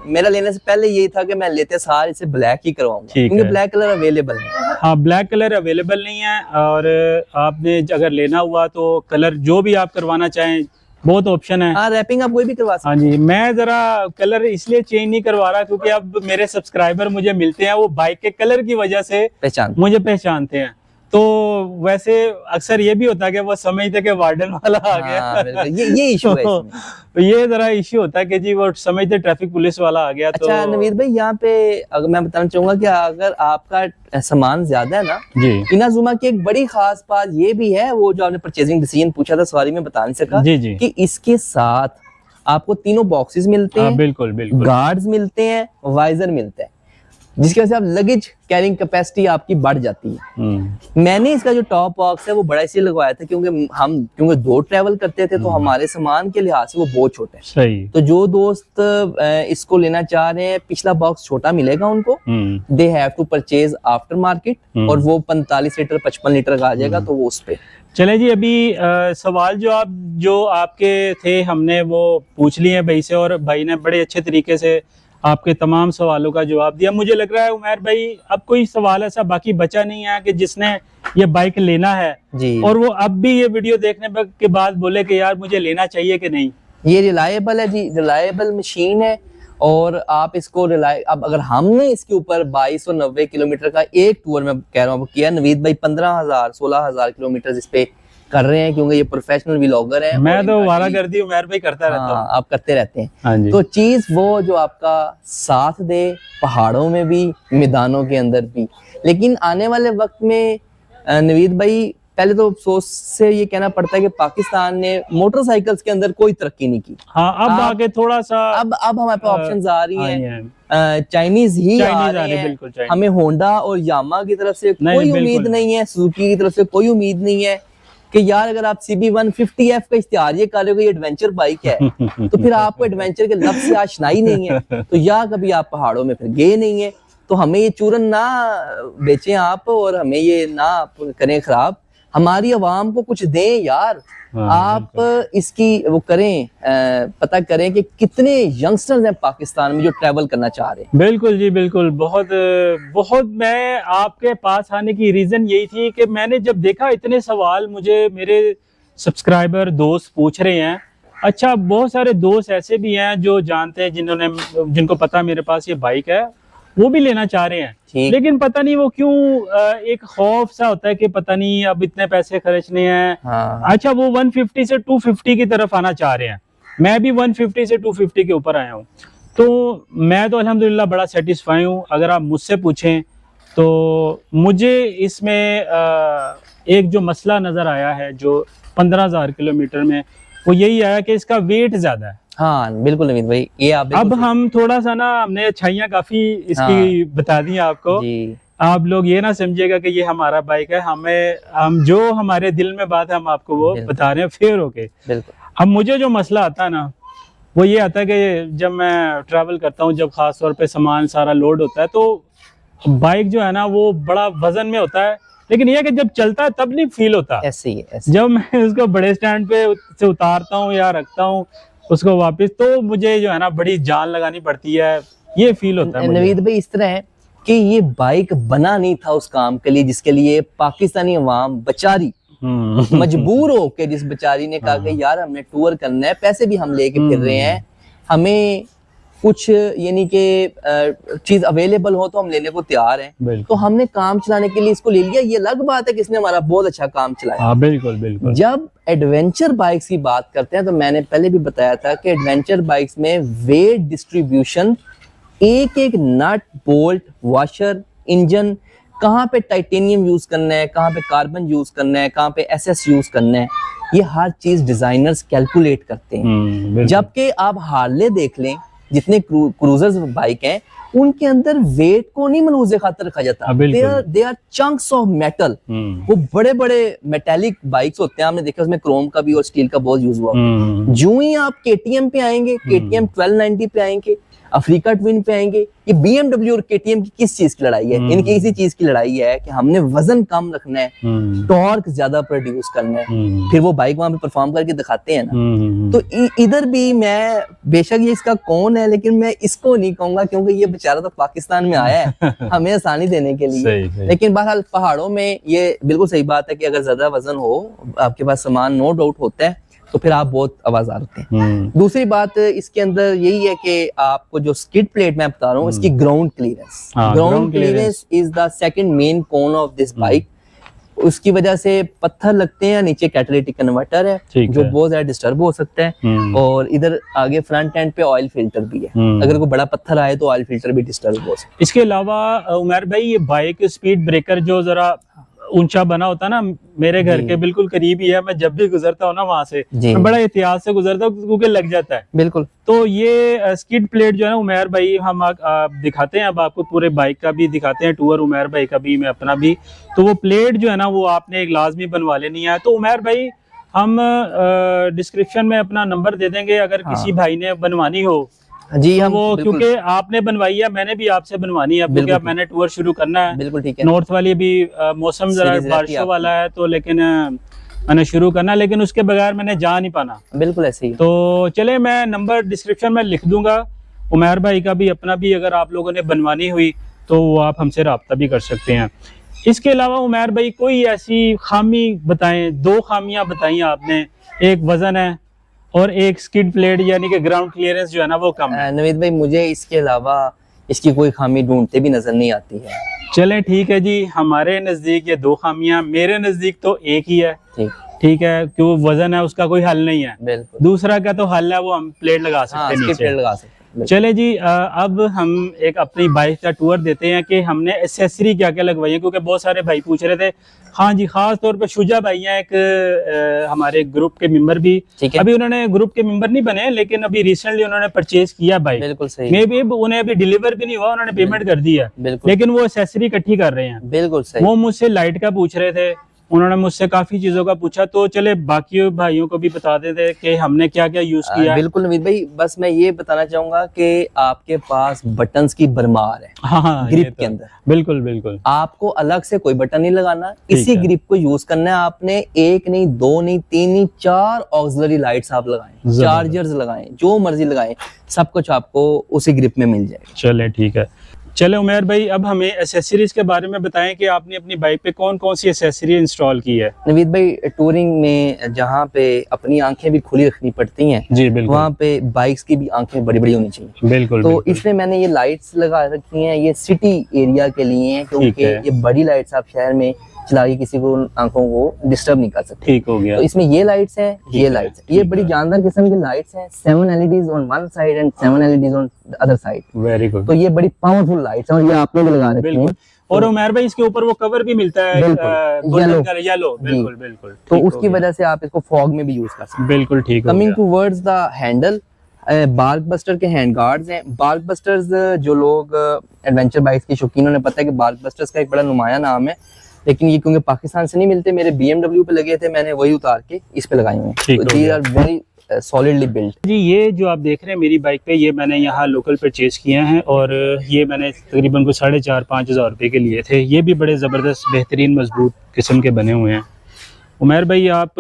मेरा लेने से पहले यही था कि मैं लेते सार इसे ब्लैक ही करवाऊंगा, ठीक क्योंकि है। ब्लैक कलर अवेलेबल है। हाँ, ब्लैक कलर अवेलेबल नहीं है, और आपने अगर लेना हुआ तो कलर जो भी आप करवाना चाहें, बहुत ऑप्शन है। हाँ, रैपिंग आप कोई भी करवा सकते हाँ जी, मैं जरा कलर इसलिए चेंज नहीं करवा रहा क्योंकि अब मेरे सब्सक्राइबर मुझे मिलते हैं, वो बाइक के कलर की वजह से पहचान। मुझे पहचानते हैं। तो वैसे अक्सर ये भी होता है कि वो समझते कि वार्डन वाला आ गया। हाँ, बिल्कुल, ये इशू है इसमें। तो ये जरा इश्यू होता है कि जी वो समझते ट्रैफिक पुलिस वाला आ गया। अच्छा तो नवीद भाई, यहाँ पे अगर मैं बताना चाहूंगा कि अगर आपका सामान ज्यादा है ना, जी इनाजुमा की एक बड़ी खास बात ये भी है, वो जो आपने परचेजिंग डिसीजन पूछा था, सॉरी मैं बता नहीं सका, जी जी, कि इसके साथ आपको तीनों बॉक्सेस मिलते हाँ हैं, बिल्कुल बिल्कुल, गार्ड्स मिलते हैं, वाइजर मिलते हैं, जिसकी वजह से आप लगेज कैरिंग कैपेसिटी आपकी बढ़ जाती है। मैंने इसका जो टॉप बॉक्स है वो बड़ा इसलिए लगवाया था क्योंकि दो ट्रैवल करते थे, तो हमारे सामान के लिहाज से वो बहुत छोटे हैं। सही। तो जो दोस्त इसको लेना चाह रहे हैं, पिछला बॉक्स छोटा मिलेगा उनको, they have to purchase after market, और वो 45 लीटर 55 लीटर का आ जाएगा, तो वो उस पे। चले जी, अभी सवाल जो आपके थे हमने वो पूछ लिए हैं भाई से, और भाई ने बड़े अच्छे तरीके से आपके तमाम सवालों का जवाब दिया। मुझे लग रहा है उमैर भाई अब कोई सवाल ऐसा बाकी बचा नहीं है कि जिसने ये बाइक लेना है जी, और और वो अब भी ये वीडियो देखने के बाद बोले कि यार मुझे लेना चाहिए कि नहीं। ये रिलायबल है जी, रिलायबल मशीन है, और आप इसको अब अगर हमने इसके ऊपर 2290 किलोमीटर का एक टूर में कह रहा हूँ किया, नवीद भाई 15,000 16,000 किलोमीटर इस पे कर रहे हैं, क्योंकि ये प्रोफेशनल व्लॉगर है। मैं तो वारागर्दी उमैर भाई करता रहता हूँ। आप करते रहते हैं। हाँ जी। तो चीज वो जो आपका साथ दे, पहाड़ों में भी, मैदानों के अंदर भी। लेकिन आने वाले वक्त में नवीद भाई, पहले तो अफसोस से ये कहना पड़ता है कि पाकिस्तान ने मोटरसाइकिल्स के अंदर कोई तरक्की नहीं की। हाँ, अब आगे थोड़ा सा अब हमारे पास ऑप्शंस आ रही हैं। हैं, चाइनीज ही आ रहे हैं। बिल्कुल चाइनीज। हमें होंडा और यामा की तरफ से कोई उम्मीद नहीं है, सुजुकी की तरफ से कोई उम्मीद नहीं है कि यार अगर आप CB150F का इस्तेमाल ये कर रहे हो, ये एडवेंचर बाइक है, तो फिर आपको एडवेंचर के लफ्ज़ से आशनाई नहीं है, तो या कभी आप पहाड़ों में फिर गए नहीं है। तो हमें ये चूरन ना बेचें आप, और हमें ये ना आप करें खराब, हमारी आवाम को कुछ दें यार। आप इसकी वो करें, पता करें कि कितने यंगस्टर्स हैं पाकिस्तान में जो ट्रैवल करना चाह रहे हैं। बिल्कुल जी बिल्कुल, बहुत मैं आपके पास आने की रीजन यही थी कि मैंने जब देखा इतने सवाल मुझे मेरे सब्सक्राइबर दोस्त पूछ रहे हैं। अच्छा, बहुत सारे दोस्त ऐसे भी हैं जो जानते हैं, जिनको पता मेरे पास ये बाइक है, वो भी लेना चाह रहे हैं, लेकिन पता नहीं वो क्यों एक खौफ सा होता है कि पता नहीं अब इतने पैसे खर्चने हैं। हाँ। अच्छा, वो 150 से 250 की तरफ आना चाह रहे हैं। मैं भी 150 से 250 के ऊपर आया हूँ, तो मैं तो अल्हम्दुलिल्लाह बड़ा सेटिस्फाई हूँ। अगर आप मुझसे पूछें तो मुझे इसमें एक जो मसला नज़र आया है जो 15,000 किलोमीटर में, वो यही आया कि इसका वेट ज़्यादा है। हाँ बिल्कुल नवीद भाई, ये आप अब हम थोड़ा सा ना, हमने अच्छाइयाँ काफ़ी इसकी बता दी आपको जी। आप लोग ये ना समझिएगा कि ये हमारा बाइक है, हम जो हमारे दिल में बात है हम आपको वो बता रहे हैं फेयर होके। अब मुझे जो मसला आता है ना, वो ये आता है कि जब मैं ट्रैवल करता हूँ, जब खास तौर पे सामान सारा लोड होता है, तो बाइक जो है ना वो बड़ा वजन में होता है, लेकिन ये कि जब चलता है तब नहीं फील होता। ऐसे ही ऐसे। जब मैं उसको बड़े स्टैंड पे से उतारता हूँ या रखता हूँ उसको वापस, तो मुझे जो है ना बड़ी जान लगानी पड़ती है, ये फील होता है। नवीद भाई इस तरह है कि ये बाइक बना नहीं था उस काम के लिए जिसके लिए पाकिस्तानी अवाम बेचारी मजबूर हो के, जिस बेचारी ने कहा कि यार हमने टूर करना है, पैसे भी हम लेके फिर रहे हैं, हमें कुछ यानी कि चीज अवेलेबल हो तो हम लेने को तैयार हैं, तो हमने काम चलाने के लिए इसको ले लिया। ये अलग बात है कि इसने हमारा बहुत अच्छा काम चलाया। बिल्कुल बिल्कुल। जब एडवेंचर बाइक्स की बात करते हैं तो मैंने पहले भी बताया था कि एडवेंचर बाइक्स में वेट डिस्ट्रीब्यूशन, एक एक नट बोल्ट, वॉशर, इंजन कहाँ पे टाइटेनियम यूज करना है, कहाँ पे कार्बन यूज करना है, कहाँ पे एसएस यूज करना है, ये हर चीज डिजाइनर्स कैलकुलेट करते हैं। जबकि आप हार्ले देख लें, जितने क्रूजर्स बाइक हैं उनके अंदर वेट को नहीं मलूज़े खातर रखा जाता, they are chunks of metal. वो बड़े बड़े मेटेलिक बाइक्स होते हैं, आपने देखा उसमें क्रोम का भी और स्टील का बहुत यूज हुआ। जो ही आप केटीएम पे आएंगे, केटीएम 1290 पे आएंगे, अफ्रीका ट्विन पे आएंगे, ये BMW और KTM की किस चीज की लड़ाई है? इनकी इसी चीज की लड़ाई है कि हमने वजन कम रखना है, टॉर्क ज्यादा प्रोड्यूस करना है, फिर वो बाइक वहां पे परफॉर्म करके दिखाते हैं ना। तो इधर भी मैं, बेशक ये इसका कौन है, लेकिन मैं इसको नहीं कहूंगा क्योंकि ये बेचारा तो पाकिस्तान में आया है हमें आसानी देने के लिए। लेकिन बहरहाल पहाड़ों में ये बिल्कुल सही बात है कि अगर ज्यादा वजन हो, आपके पास सामान नो डाउट होता है, तो फिर आप बहुत आवाजार होते हैं। दूसरी बात इसके अंदर यही है कि आपको जो स्किड प्लेट मैं बता रहा हूँ, इसकी ground clearance is the second main cone of this bike. उसकी वजह से पत्थर लगते हैं, नीचे कैटालिटिक कन्वर्टर है जो बहुत ज्यादा डिस्टर्ब हो सकता है, और इधर आगे फ्रंट एंड पे ऑयल फिल्टर भी है, अगर कोई बड़ा पत्थर आए तो ऑयल फिल्टर भी डिस्टर्ब हो सकता है। इसके अलावा उमर भाई, ये बाइक स्पीड ब्रेकर जो जरा ऊंचा बना होता है ना, मेरे घर के बिल्कुल करीब ही है, मैं जब भी गुजरता हूँ ना वहां से, मैं बड़ा एहतियात से गुजरता हूँ क्योंकि लग जाता है। बिल्कुल। तो ये स्किड प्लेट जो है ना उमर भाई, हम दिखाते हैं, अब आपको पूरे बाइक का भी दिखाते हैं टूर, उमर भाई का भी, मैं अपना भी। तो वो प्लेट जो है ना वो आपने एक लाजमी बनवा लेनी है। तो उमर भाई, हम डिस्क्रिप्शन में अपना नंबर दे देंगे, अगर किसी भाई ने बनवानी हो जी। हम वो, क्योंकि आपने बनवाई है, मैंने भी आपसे बनवानी है, क्योंकि अब मैंने टूर शुरू करना है। बिल्कुल ठीक है। नॉर्थ वाली भी मौसम जरा बारिशों वाला है, तो लेकिन मैंने शुरू करना, लेकिन उसके बगैर मैंने जा नहीं पाना। बिल्कुल ऐसे ही। तो चले, मैं नंबर डिस्क्रिप्शन में लिख दूंगा, उमर भाई का भी अपना भी, अगर आप लोगों ने बनवानी हुई तो वो आप हमसे रब्ता भी कर सकते हैं। इसके अलावा उमर भाई कोई ऐसी खामी बताएं, 2 खामियां बताई आपने, एक वजन है और एक स्किड प्लेट यानी कि ग्राउंड क्लियरेंस जो है ना वो कम है। नवीद भाई, मुझे इसके अलावा इसकी कोई खामी ढूंढते भी नजर नहीं आती है। चलें ठीक है जी, हमारे नजदीक ये 2 खामियां, मेरे नजदीक तो एक ही है। ठीक है, क्यों वजन है उसका कोई हल नहीं है। बिल्कुल। दूसरा का तो हल है, वो हम प्लेट लगा सकते हैं, प्लेट लगा सकते हैं। चले जी, अब हम एक अपनी बाइक का टूर देते हैं कि हमने एसेसरी क्या क्या लगवाई है, क्योंकि बहुत सारे भाई पूछ रहे थे। हाँ जी, खास तौर पे शुजा भाई हैं, एक हमारे ग्रुप के मेंबर भी, अभी उन्होंने ग्रुप के मेंबर नहीं बने, लेकिन अभी रिसेंटली उन्होंने परचेज किया बाइक। बिल्कुल सही। मे बी उन्हें अभी डिलीवर भी नहीं हुआ, उन्होंने पेमेंट कर दी है, लेकिन वो एसेसरी इकट्ठी कर रहे हैं। बिल्कुल सही। वो मुझसे लाइट का पूछ रहे थे, उन्होंने मुझसे काफी चीजों का पूछा, तो चले बाकी भाइयों को भी बता देते कि हमने क्या क्या यूज किया। बिल्कुल नवीद भाई, बस मैं ये बताना चाहूंगा कि आपके पास बटन्स की भरमार है। हाँ, ग्रिप के अंदर। बिल्कुल बिल्कुल। आपको अलग से कोई बटन नहीं लगाना, इसी ग्रिप को यूज करना है आपने। 1 नहीं, 2 नहीं, 3 नहीं, 4 ऑक्सिलरी लाइट्स आप लगाएं, चार्जर्स लगाएं, जो मर्जी लगाएं, सब कुछ आपको उसी ग्रिप में मिल जाएगा। चले ठीक है। चले उमर भाई, अब हमें एसेसरीज के बारे में बताएं कि आपने अपनी बाइक पे कौन कौन सी एसेसरी इंस्टॉल की है। नवीद भाई, टूरिंग में जहाँ पे अपनी आंखें भी खुली रखनी पड़ती हैं, जी बिल्कुल, वहाँ पे बाइक्स की भी आंखें बड़ी बड़ी होनी चाहिए। बिल्कुल। तो इसमें मैंने ये लाइट्स लगा रखी हैं, ये सिटी एरिया के लिए हैं, क्योंकि ये बड़ी लाइट्स आप शहर में चला के किसी को आंखों को डिस्टर्ब नहीं कर सकते। ठीक हो गया। तो इसमें ये लाइट्स हैं, ये लाइट्स, ये बड़ी जानदार किस्म की लाइट्स हैं। 7 LEDs on one side and 7 LEDs on other side. Very good. तो ये बड़ी पावरफुल लाइट्स हैं, और ये आपने भी लगा रखी हैं। और उमर भाई, इसके ऊपर वो कवर भी मिलता है, येलो। बिल्कुल बिल्कुल। तो उसकी वजह से आप इसको फॉग में भी यूज कर सकते हैं। बिल्कुल ठीक। Coming towards the handle, bark buster के हैंड गार्ड्स हैं। बार्क बस्टर्स, जो लोग एडवेंचर बाइक्स के शौकीन, उन्हें पता है कि बार्क बस्टर्स का एक बड़ा नुमाया नाम है, लेकिन ये क्योंकि पाकिस्तान से नहीं मिलते, मेरे BMW पे लगे थे, मैंने वही उतार के इस पे लगाए हुए हैं। They are very solidly built. जी, ये जो आप देख रहे हैं मेरी बाइक पे, ये मैंने यहाँ लोकल परचेज किए हैं, और ये मैंने तकरीबन को 4,500-5 हज़ार रुपये के लिए थे। ये भी बड़े ज़बरदस्त बेहतरीन मजबूत किस्म के बने हुए हैं। उमर भाई, आप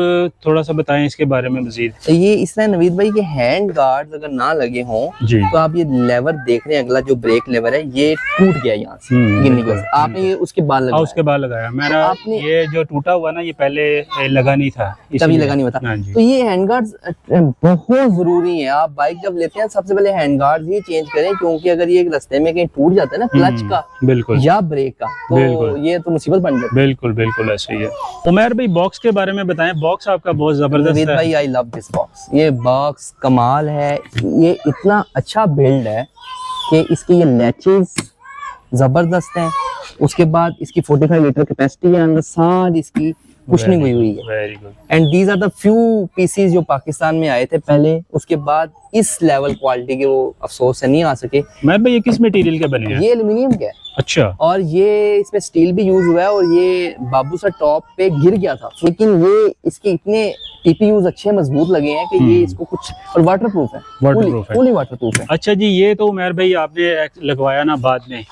थोड़ा सा बताएं इसके बारे में मजीद। ये इस तरह नवीद भाई के हैंड गार्ड अगर ना लगे हों जी, तो आप ये लेवर देख रहे हैं, अगला जो ब्रेक लेवर है ये टूट गया यहाँ से गिरने की वजह से। आपने ये उसके बाद लगाया? उसके बाद लगाया मेरा। आपने ये जो टूटा हुआ ना, ये पहले लगा नहीं था, तभी लगा नहीं होता। तो ये हैंड गार्ड्स बहुत जरूरी है। आप बाइक जब लेते हैं सबसे पहले हैंड गार्ड्स ही चेंज करें, क्योंकि अगर ये रास्ते में कहीं टूट जाता है ना, क्लच का बिल्कुल या ब्रेक का, तो ये तो मुसीबत बन जाती है। बिल्कुल बिल्कुल ऐसे ही है। उमर भाई, बॉक्स के बारे में बताएं। बॉक्स आपका बहुत जबरदस्त है भाई। I love this box. ये बॉक्स कमाल है, ये इतना अच्छा बिल्ड है कि इसके ये लैचेस जबरदस्त हैं, उसके बाद इसकी 45 लीटर कैपेसिटी है, अंदर सारी इसकी कुशनिंग हुई है। Very good. And these are the few pieces जो पाकिस्तान में आए थे पहले, उसके बाद इस लेवल क्वालिटी के वो अफसोस से नहीं आ सके। मैं भाई ये किस मटेरियल के बने हैं? ये एल्यूमिनियम के है अच्छा। और ये इसमें स्टील भी यूज हुआ है और ये बाबू सा टॉप पे गिर गया था, लेकिन ये इसके इतने टीपीयूज अच्छे मजबूत लगे हैं कि ये इसको कुछ, और वाटरप्रूफ है, वाटरप्रूफ है। फुली वाटरप्रूफ है। अच्छा जी, ये तो उमर भाई आपने लगवाया ना बाद में,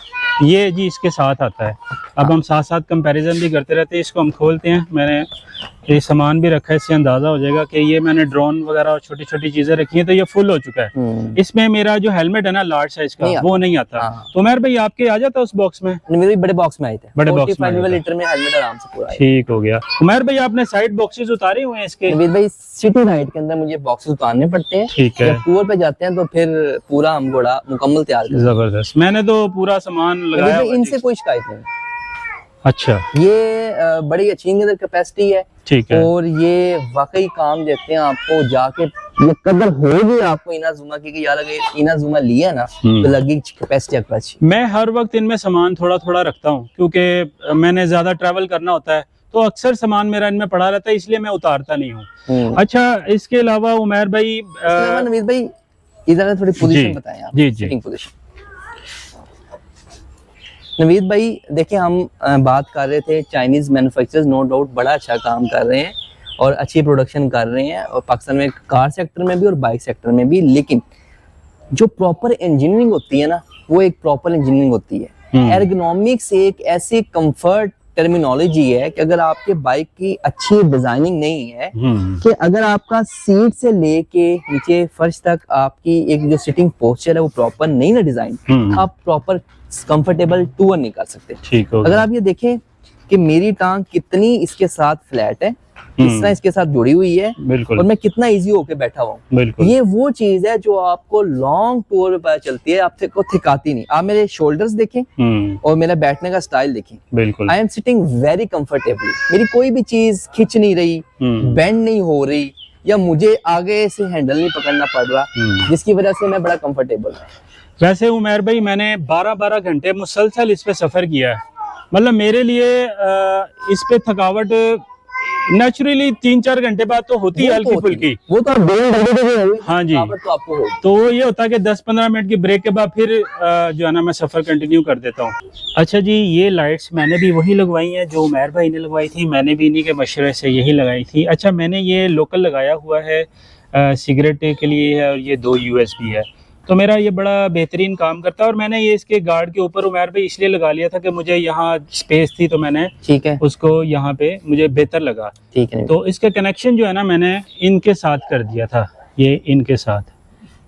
ये जी इसके साथ आता है। अब हम साथ साथ कंपैरिजन भी करते रहते हैं। इसको हम खोलते हैं, मैंने ये सामान भी रखा है, इससे अंदाजा हो जाएगा कि ये मैंने ड्रोन वगैरह और छोटी छोटी चीजें रखी हैं, तो ये फुल हो चुका है। इसमें मेरा जो हेलमेट है ना लार्ज साइज का, वो नहीं आता। हाँ। तो उमर भाई आपके आ जाता उस बॉक्स में? मेरे बड़े बॉक्स में आए थे, बड़े बॉक्स में 45 लीटर में हेलमेट आराम से पूरा है। ठीक हो गया। उमर भाई आपने साइड बॉक्सेस उतारे हुए हैं इसके? नवीद भाई सिटी राइड के अंदर मुझे बॉक्सेस उतारने पड़ते हैं। ठीक है। जब टूर पे जाते हैं तो फिर पूरा हम घोड़ा मुकम्मल तैयार करते हैं। जबरदस्त, मैंने तो पूरा सामान लगाया हुआ है। इनसे कोई शिकायत नहीं। अच्छा, ये बड़ी अच्छी इनकी कैपेसिटी है, ठीक है। और ये वाकई काम देते हैं आपको। जाके ये कदर होगी आपको इनाजुमा की, यार अगर इनाजुमा लिया ना तो लगी कैपेसिटी आपको अच्छी। मैं हर वक्त इनमें सामान थोड़ा थोड़ा रखता हूँ, क्योंकि मैंने ज्यादा ट्रैवल करना होता है, तो अक्सर सामान मेरा इनमें पड़ा रहता है, इसलिए मैं उतारता नहीं हूँ। अच्छा, इसके अलावा उमर भाई नवीद भाई इधर थोड़ी पोजीशन बताएं आप। जी जी। Sitting position. नवीद भाई देखिए, हम बात कर रहे थे चाइनीज मैन्युफैक्चरर्स नो डाउट बड़ा अच्छा काम कर रहे हैं और अच्छी प्रोडक्शन कर रहे हैं, और पाकिस्तान में कार सेक्टर में भी और बाइक सेक्टर में भी। लेकिन जो प्रॉपर इंजीनियरिंग होती है ना, वो एक प्रॉपर इंजीनियरिंग होती है। एर्गोनॉमिक्स एक ऐसी कंफर्ट टर्मिनोलॉजी है कि अगर आपके बाइक की अच्छी डिजाइनिंग नहीं है, कि अगर आपका सीट से लेके नीचे फर्श तक आपकी एक जो सिटिंग पोस्चर है वो प्रॉपर नहीं ना डिजाइन, आप प्रॉपर कंफर्टेबल टूर नहीं कर सकते। ठीक हो अगर आप ये देखें कि मेरी टांग कितनी इसके साथ फ्लैट है, किस तरह इसके साथ जुड़ी हुई है, बिल्कुल, और मैं कितना इजी होके बैठा हुआ हूँ। बिल्कुल। ये वो चीज है जो आपको लॉन्ग टूर पे पता चलती है, आपको थिकाती नहीं। आप मेरे शोल्डर्स देखें और मेरा बैठने का स्टाइल देखें, बिल्कुल। I am sitting very comfortably. मेरी कोई भी चीज खिंच नहीं रही, बेंड नहीं हो रही, या मुझे आगे से हैंडल नहीं पकड़ना पड़ रहा, जिसकी वजह से मैं बड़ा कंफर्टेबल हूँ। वैसे उमर भाई मैंने 12-12 घंटे मुसलसल इस पे सफर किया है। मतलब मेरे लिए इस पे थकावट नेचुरली 3-4 घंटे बाद तो होती है, हल्की फुल्की। वो तो आप हाँ जी। तो आपको होगी। तो ये होता है कि 10-15 मिनट की ब्रेक के बाद फिर जो है ना मैं सफर कंटिन्यू कर देता हूँ। अच्छा जी, ये लाइट्स मैंने भी वही लगवाई हैं जो उमर भाई ने लगवाई थी, मैंने भी इन्हीं के मशवरे से यही लगाई थी। अच्छा, मैंने ये लोकल लगाया हुआ है, सिगरेट के लिए है, और ये 2 USB है, तो मेरा ये बड़ा बेहतरीन काम करता है। और मैंने ये इसके गार्ड के ऊपर उमर भाई इसलिए लगा लिया था कि मुझे यहाँ स्पेस थी, तो मैंने ठीक है उसको यहाँ पे मुझे बेहतर लगा। ठीक है। तो इसका कनेक्शन जो है ना मैंने इनके साथ कर दिया था, ये इनके साथ।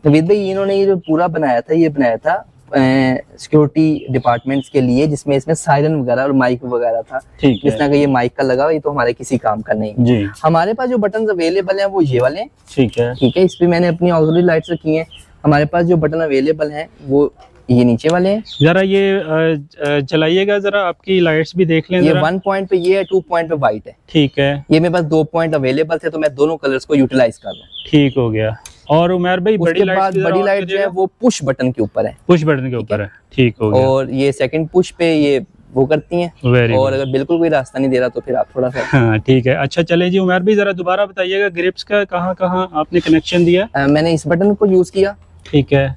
नवीद भाई इन्होंने ये जो पूरा बनाया था, ये बनाया था सिक्योरिटी डिपार्टमेंट्स के लिए, जिसमें इसमें सायरन वगैरह और माइक वगैरह था। ठीक है। जिस तरह का ये माइक का लगा हुआ, ये तो हमारे किसी काम का नहीं। जी। हमारे पास जो बटन अवेलेबल हैं वो ये वाले हैं। ठीक है। ठीक है, इस पे मैंने अपनी ऑक्सिलरी लाइट्स रखी हैं। हमारे पास जो बटन अवेलेबल हैं वो ये नीचे वाले हैं। जरा ये चलाइएगा, जरा आपकी लाइट्स भी देख लें ये जरा। 1 पॉइंट पे ये है, 2 पॉइंट पे वाइट है। ठीक है। ये मेरे पास 2 पॉइंट अवेलेबल थे, तो मैं दोनों कलर्स को यूटिलाइज कर रहा हूँ। ठीक हो गया। और उमर भाई बड़ी उसके लाइट बाद बड़ी लाइट जो है वो पुश बटन के ऊपर है, पुश बटन के ऊपर है। ठीक हो गया। और ये सेकंड पुश पे ये वो करती हैं। वेरी और अगर बिल्कुल कोई रास्ता नहीं दे रहा तो फिर आप थोड़ा सा हाँ, ठीक है। अच्छा चले जी, उमर भाई जरा दोबारा बताइएगा ग्रिप्स का कहाँ कहाँ आपने कनेक्शन दिया? मैंने इस बटन को यूज किया। ठीक है।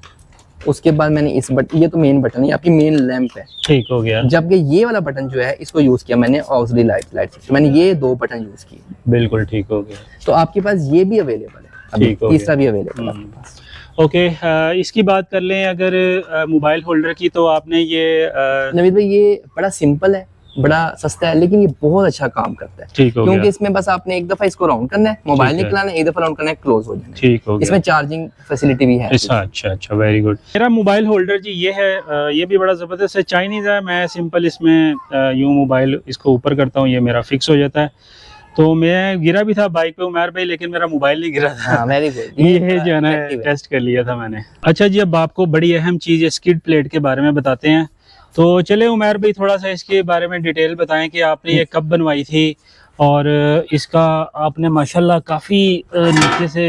उसके बाद मैंने इस बटन, ये तो मेन बटन है, आपकी मेन लैंप है। ठीक हो गया। जबकि ये वाला बटन जो है इसको यूज किया मैंने ऑक्सिलरी लाइट से, तो मैंने ये 2 बटन यूज किए। बिल्कुल ठीक हो गया। तो आपके पास ये भी अवेलेबल है, अभी ठीक हो तीसरा भी अवेलेबल है आपके पास। ओके, इसकी बात कर लें अगर मोबाइल होल्डर की, तो आपने ये नवीद भाई ये बड़ा सिंपल है, बड़ा सस्ता है, लेकिन ये बहुत अच्छा काम करता है। ठीक हो क्योंकि गया। इसमें बस आपने एक दफा इसको राउंड करना है, मोबाइल ठीक है। निकलाना है, एक दफा राउंड करना है, क्लोज हो जाना है। ठीक हो गया। इसमें चार्जिंग फैसिलिटी भी है। अच्छा, वेरी गुड। मेरा मोबाइल होल्डर जी ये है, ये भी बड़ा ज़बरदस्त है, चाइनीज़ है। मैं सिंपल इसमें यूँ मोबाइल इसको ऊपर करता हूँ, ये मेरा फिक्स हो जाता है। तो मैं गिरा भी था बाइक पे उमर भाई, लेकिन मेरा मोबाइल नहीं गिरा था। हाँ, वेरी गुड। ये जो है ना टेस्ट कर लिया था मैंने। अच्छा जी, अब आपको बड़ी अहम चीज़ स्किड प्लेट के बारे में बताते हैं। तो चले उमर भाई थोड़ा सा इसके बारे में डिटेल बताएं कि आपने ये कब बनवाई थी और इसका आपने माशाल्लाह काफ़ी नीचे से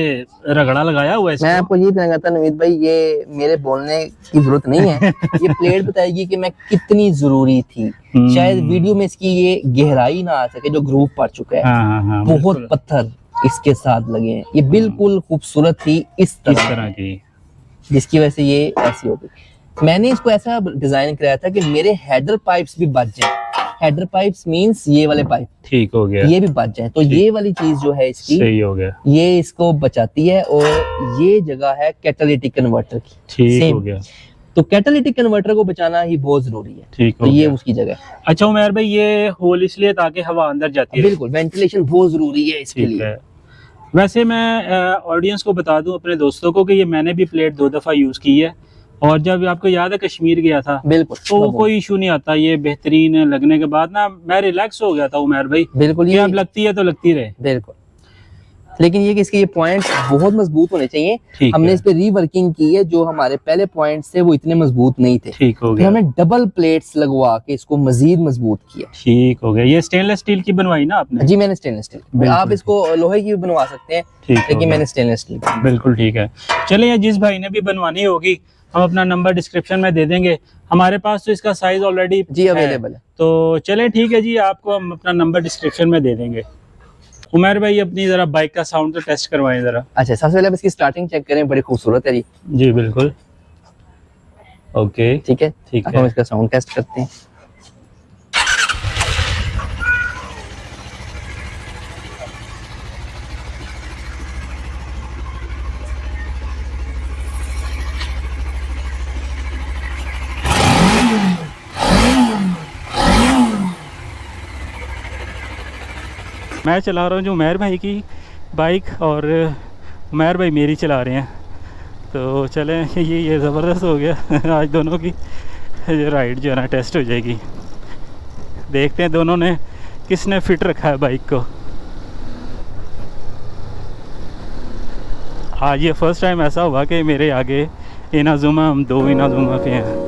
रगड़ा लगाया हुआ है मैं इसको। आपको ये कहना चाहता नवीद भाई, ये मेरे बोलने की जरूरत नहीं है। ये प्लेट बताएगी कि मैं कितनी जरूरी थी। शायद वीडियो में इसकी ये गहराई ना आ सके जो ग्रूव पड़ चुका है। हाँ, बहुत बिल्कुल। पत्थर इसके साथ लगे हैं। ये बिल्कुल खूबसूरत थी इस तरह की। जिसकी वजह से ये ऐसी हो गई। मैंने इसको ऐसा डिजाइन कराया था कि मेरे हेडर पाइप्स भी बच जाएं। हेडर पाइप्स मींस ये वाले पाइप ठीक हो गया, ये भी बच जाएं, तो ये वाली चीज जो है इसकी सही हो गया, ये इसको बचाती है। और ये जगह है कैटालिटिक कन्वर्टर की। ठीक Same। हो गया, तो कैटालिटिक कन्वर्टर को बचाना ही बहुत जरूरी है। ठीक तो हो ये गया। उसकी जगह है। अच्छा उमर भाई, ये होल इसलिए ताकि हवा अंदर जाती है। बिल्कुल, वेंटिलेशन बहुत जरूरी है इसके ठीक लिए। है। वैसे मैं ऑडियंस को बता दूं, अपने दोस्तों को, कि ये मैंने भी प्लेट 2 दफ़ा यूज़ की है, और जब आपको याद है कश्मीर गया था बिल्कुल तो कोई इशू नहीं आता। ये बेहतरीन लगने के बाद ना मैं रिलैक्स हो गया था उमर भाई, बिल्कुल कि ये अब लगती है तो लगती रहे। बिल्कुल। लेकिन ये कि इसके ये पॉइंट्स बहुत मजबूत होने चाहिए। ठीक हमने है। इस पे रीवर्किंग की है। जो हमारे पहले पॉइंट्स थे वो इतने मजबूत नहीं थे, ठीक हो फिर गया, हमने डबल प्लेट्स लगवा के इसको मजीद मजबूत किया। ठीक हो गया। ये स्टेनलेस स्टील की बनवाई ना आपने? जी मैंने स्टेनलेस स्टील, बिल्कुल। आप इसको लोहे की भी बनवा सकते हैं, ठीक हो लेकिन गया। मैंने स्टेनलेस स्टील की। बिल्कुल ठीक है। चलिए, जिस भाई ने भी बनवानी होगी हम अपना नंबर डिस्क्रिप्शन में दे देंगे। हमारे पास तो इसका साइज ऑलरेडी जी अवेलेबल है। तो चलें ठीक है जी, आपको हम अपना नंबर डिस्क्रिप्शन में दे देंगे। उमर भाई अपनी ज़रा बाइक का साउंड तो टेस्ट करवाएं ज़रा। अच्छा, सबसे पहले आप इसकी स्टार्टिंग चेक करें, बड़ी खूबसूरत है जी। जी बिल्कुल, ओके ठीक है, ठीक अब है। हम इसका साउंड टेस्ट करते हैं। मैं चला रहा हूँ जो उमर भाई की बाइक, और उमर भाई मेरी चला रहे हैं। तो चलें, ये ज़बरदस्त हो गया। आज दोनों की ये राइड जो है ना टेस्ट हो जाएगी। देखते हैं दोनों ने किसने फिट रखा है बाइक को। आज ये फर्स्ट टाइम ऐसा हुआ कि मेरे आगे इनाजुमा, हम 2 इनाजुमा पे हैं।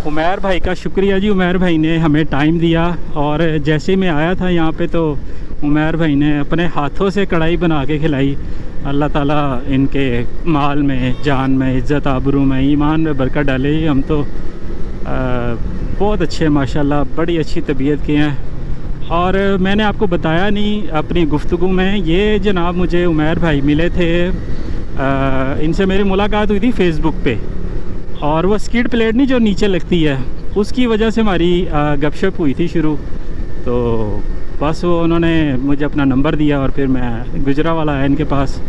उमर भाई का शुक्रिया जी। उमर भाई ने हमें टाइम दिया, और जैसे मैं आया था यहाँ पे तो उमर भाई ने अपने हाथों से कढ़ाई बना के खिलाई। अल्लाह ताला इनके माल में, जान में, इज़्ज़त आबरू में, ईमान में बरकत डाले। हम तो बहुत अच्छे माशाल्लाह, बड़ी अच्छी तबीयत के हैं। और मैंने आपको बताया नहीं अपनी गुफ्तगू में, ये जनाब मुझे उमर भाई मिले थे, इनसे मेरी मुलाकात हुई थी फेसबुक पे, और वो स्किड प्लेट नहीं जो नीचे लगती है, उसकी वजह से हमारी गपशप हुई थी शुरू। तो बस वो उन्होंने मुझे अपना नंबर दिया, और फिर मैं गुजरा वाला आया इनके पास,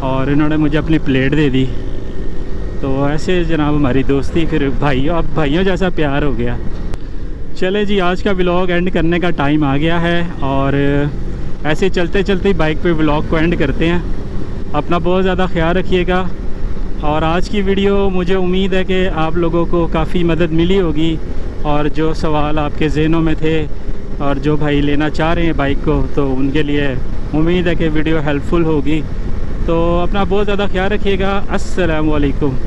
और इन्होंने मुझे अपनी प्लेट दे दी। तो ऐसे जनाब हमारी दोस्ती फिर भाइयों, अब भाइयों जैसा प्यार हो गया। चले जी, आज का व्लॉग एंड करने का टाइम आ गया है, और ऐसे चलते चलते बाइक पे व्लॉग को एंड करते हैं। अपना बहुत ज़्यादा ख्याल रखिएगा। और आज की वीडियो, मुझे उम्मीद है कि आप लोगों को काफ़ी मदद मिली होगी, और जो सवाल आपके ज़हनों में थे और जो भाई लेना चाह रहे हैं बाइक को, तो उनके लिए उम्मीद है कि वीडियो हेल्पफुल होगी। तो अपना बहुत ज़्यादा ख्याल रखिएगा। अस्सलामु अलैकुम।